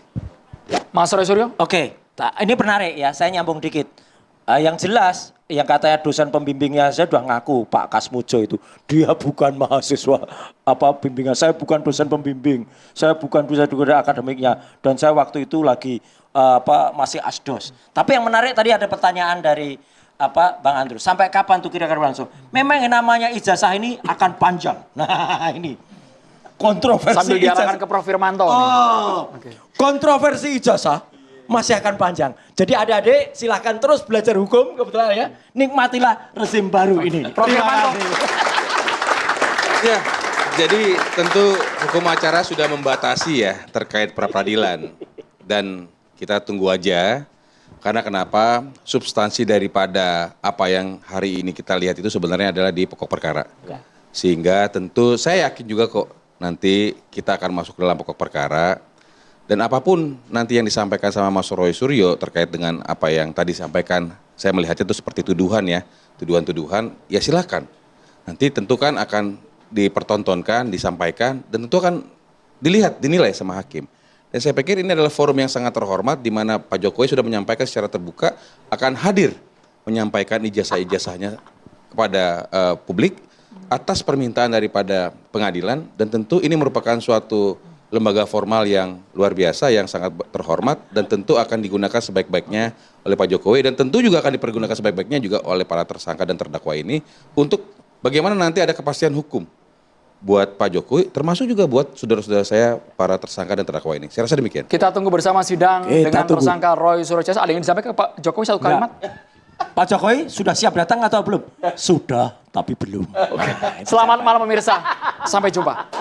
Mas Roy Suryo? Oke, ini menarik ya, saya nyambung dikit. Yang jelas, yang katanya dosen pembimbingnya saya sudah ngaku, Pak Kasmujo itu, dia bukan mahasiswa bimbingan, saya bukan dosen pembimbing, saya bukan dosen akademiknya, dan saya waktu itu lagi masih asdos. Tapi yang menarik tadi ada pertanyaan dari Bang Andrew, sampai kapan tuh kira-kira berlangsung? Memang yang namanya ijazah ini akan panjang. Nah ini kontroversi sambil diarahkan ke Prof. Firmanto. Kontroversi ijazah masih akan panjang. Jadi adik-adik silahkan terus belajar hukum kebetulan ya. Nikmatilah rezim baru ini. Prof. Firmanto. Ya, jadi tentu hukum acara sudah membatasi ya terkait pra-peradilan. Dan kita tunggu aja. Karena kenapa substansi daripada apa yang hari ini kita lihat itu sebenarnya adalah di pokok perkara. Sehingga tentu saya yakin juga kok nanti kita akan masuk dalam pokok perkara. Dan apapun nanti yang disampaikan sama Mas Roy Suryo terkait dengan apa yang tadi disampaikan, saya melihatnya itu seperti tuduhan ya, tuduhan-tuduhan, ya silakan. Nanti tentu kan akan dipertontonkan, disampaikan, dan tentu akan dilihat, dinilai sama hakim. Dan saya pikir ini adalah forum yang sangat terhormat di mana Pak Jokowi sudah menyampaikan secara terbuka akan hadir menyampaikan ijazah-ijazahnya kepada publik atas permintaan daripada pengadilan, dan tentu ini merupakan suatu lembaga formal yang luar biasa, yang sangat terhormat, dan tentu akan digunakan sebaik-baiknya oleh Pak Jokowi, dan tentu juga akan dipergunakan sebaik-baiknya juga oleh para tersangka dan terdakwa ini untuk bagaimana nanti ada kepastian hukum buat Pak Jokowi, termasuk juga buat saudara-saudara saya para tersangka dan terdakwa ini. Saya rasa demikian. Kita tunggu bersama sidang dengan tersangka Roy Suryo. Ada yang disampaikan ke Pak Jokowi satu kalimat? Pak Jokowi sudah siap datang atau belum? Sudah, tapi belum. Selamat malam pemirsa. Sampai jumpa.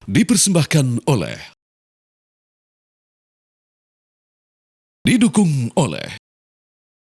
Dipersembahkan oleh, didukung oleh